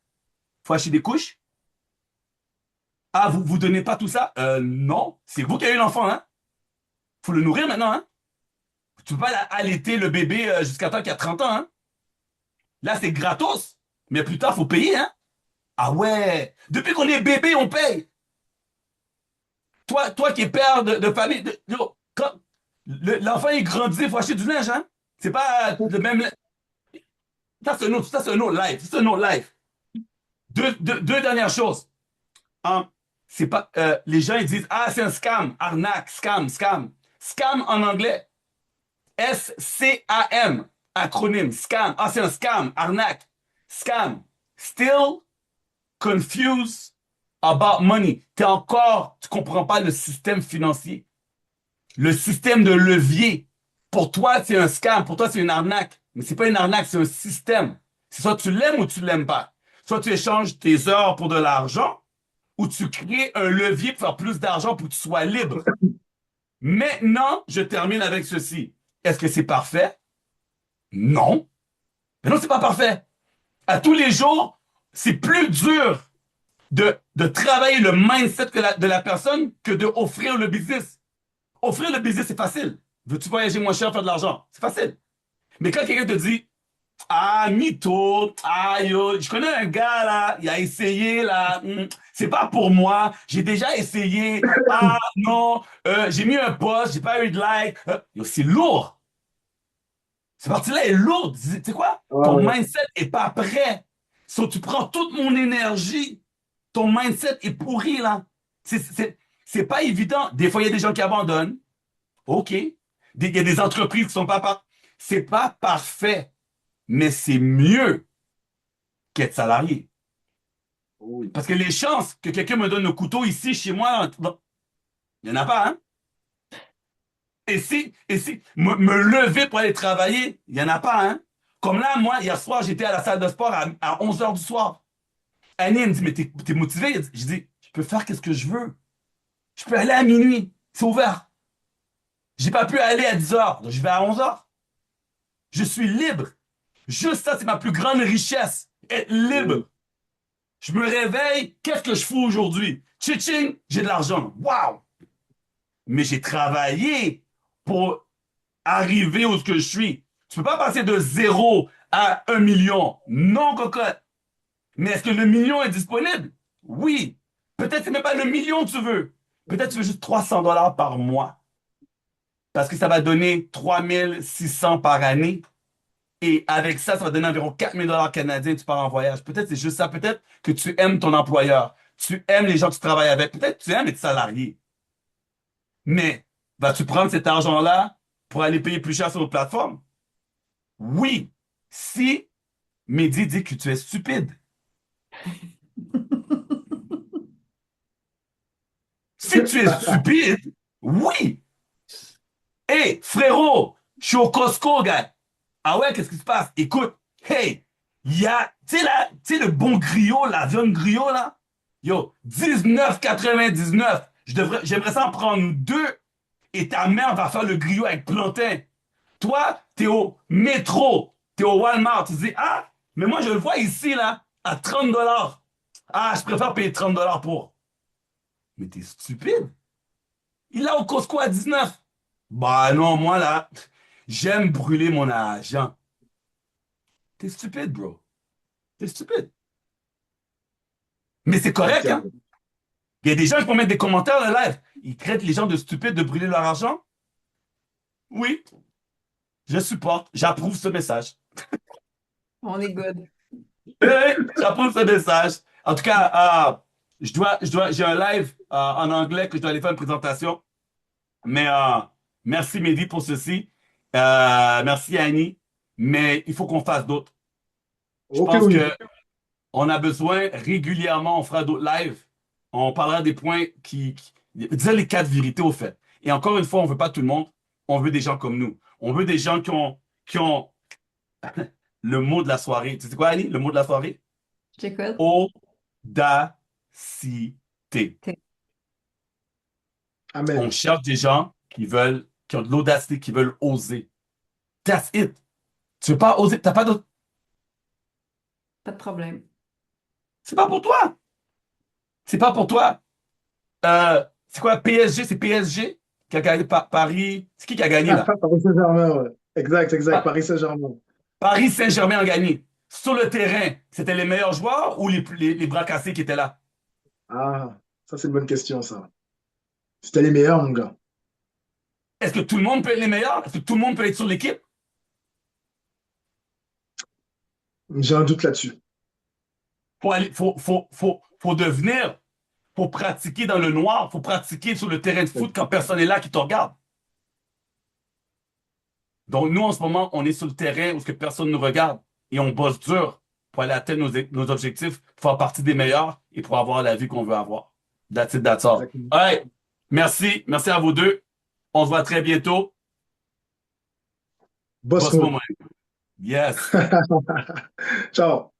faut acheter des couches. Ah, vous donnez pas tout ça? Non, c'est vous qui avez eu l'enfant, hein? Faut le nourrir maintenant, hein? Tu peux pas allaiter le bébé jusqu'à temps qu'il a 30 ans, hein? Là, c'est gratos. Mais plus tard, faut payer, hein? Ah ouais! Depuis qu'on est bébé, on paye! Toi qui es père de famille, yo, quand l'enfant il grandit, il faut acheter du linge, hein? C'est pas le même. Ça, c'est un autre life. C'est un autre life. Deux dernières choses. Hein, c'est pas, les gens ils disent, ah, c'est un scam, arnaque, scam, scam. Scam en anglais, SCAM, acronyme, scam. Ah, c'est un scam, arnaque, scam. Still confused about money. Tu comprends pas le système financier, le système de levier. Pour toi, c'est un scam, pour toi, c'est une arnaque. Mais c'est pas une arnaque, c'est un système. C'est soit tu l'aimes ou tu l'aimes pas. Soit tu échanges tes heures pour de l'argent, ou tu crées un levier pour faire plus d'argent pour que tu sois libre. Maintenant, je termine avec ceci. Est-ce que c'est parfait? Non. Mais non, c'est pas parfait. À tous les jours, c'est plus dur de travailler le mindset de la personne que d'offrir le business. Offrir le business, c'est facile. Veux-tu voyager moins cher, faire de l'argent? C'est facile. Mais quand quelqu'un te dit, ah, mytho, ah, yo, je connais un gars là, il a essayé là, c'est pas pour moi, j'ai déjà essayé, ah, non, j'ai mis un post, j'ai pas eu de like. Yo, c'est lourd. Cette partie-là est lourde. Tu sais quoi? Ouais, Ton ouais. mindset est pas prêt. So, tu prends toute mon énergie. Ton mindset est pourri, là. C'est pas évident. Des fois, il y a des gens qui abandonnent. OK. Il y a des entreprises qui sont pas C'est pas parfait, mais c'est mieux qu'être salarié. Oui. Parce que les chances que quelqu'un me donne le couteau ici, chez moi, bon, il n'y en a pas, hein? Et si, me lever pour aller travailler, il n'y en a pas, hein? Comme là, moi, hier soir, j'étais à la salle de sport à 11 heures du soir. Annie, elle me dit, mais t'es motivé? Je dis, je peux faire ce que je veux. Je peux aller à minuit. C'est ouvert. J'ai pas pu aller à 10 heures. Donc, je vais à 11 heures. Je suis libre. Juste ça, c'est ma plus grande richesse. Être Oui. libre. Je me réveille. Qu'est-ce que je fous aujourd'hui? Tching, j'ai de l'argent. Waouh! Mais j'ai travaillé pour arriver où ce que je suis. Tu peux pas passer de 0 à 1 million. Non, cocotte. Mais est-ce que le million est disponible? Oui. Peut-être que c'est même pas le million que tu veux. Peut-être que tu veux juste 300 dollars par mois. Parce que ça va donner 3600 par année. Et avec ça, ça va donner environ 4000 dollars canadiens. Tu pars en voyage. Peut-être c'est juste ça. Peut-être que tu aimes ton employeur. Tu aimes les gens que tu travailles avec. Peut-être que tu aimes être salarié. Mais vas-tu prendre cet argent-là pour aller payer plus cher sur notre plateforme? Oui. Si Mehdi dit que tu es stupide. Si tu es stupide, oui. Hey, frérot, je suis au Costco, gars. Ah ouais, qu'est-ce qui se passe? Écoute, hey, il y a, tu sais, le bon griot, la viande griot, là? Yo, 19,99. J'aimerais ça en prendre deux et ta mère va faire le griot avec plantain. Toi, t'es au métro, t'es au Walmart, tu dis, ah, mais moi, je le vois ici, là, à 30 dollars. Ah, je préfère payer 30 dollars pour. Mais t'es stupide. Il l'a au Costco à 19. Bah non, moi, là, j'aime brûler mon argent. T'es stupide, bro. T'es stupide. Mais c'est correct, hein? Ok. Il y a des gens qui vont mettre des commentaires en live. Ils traitent les gens de stupides de brûler leur argent. Oui, je supporte. J'approuve ce message. On est good. J'approuve ce message. En tout cas, j'ai un live en anglais que je dois aller faire une présentation. Mais merci Mehdi pour ceci. Merci Annie. Mais il faut qu'on fasse d'autres. Je Ok, pense oui. que on a besoin régulièrement, on fera d'autres lives. On parlera des points disons les quatre vérités au fait. Et encore une fois, on veut pas tout le monde. On veut des gens comme nous. On veut des gens qui ont le mot de la soirée. Tu sais quoi, Annie? Le mot de la soirée? Je t'écoute. Audacité. On Amen. cherche des gens qui ont de l'audacité, qui veulent oser. That's it. Tu veux pas oser? T'as pas d'autre. Pas de problème. C'est pas pour toi. C'est pas pour toi. C'est quoi, PSG? C'est PSG qui a gagné Paris. C'est qui a gagné là? Paris Saint-Germain, ouais. Exact, exact. Pa- Paris Saint-Germain. Paris Saint-Germain a gagné. Sur le terrain, c'était les meilleurs joueurs ou les bras cassés qui étaient là? Ah, ça, c'est une bonne question, ça. C'était les meilleurs, mon gars. Est-ce que tout le monde peut être les meilleurs? Est-ce que tout le monde peut être sur l'équipe? J'ai un doute là-dessus. Faut devenir, faut pratiquer dans le noir, faut pratiquer sur le terrain de foot quand personne n'est là qui te regarde. Donc, nous, en ce moment, on est sur le terrain où que personne ne nous regarde et on bosse dur pour aller atteindre nos objectifs, pour faire partie des meilleurs et pour avoir la vie qu'on veut avoir. That's it, that's all. Exactement. All right. Merci. Merci à vous deux. On se voit très bientôt. Boss Boss mode. moment. Yes. Ciao. Ciao.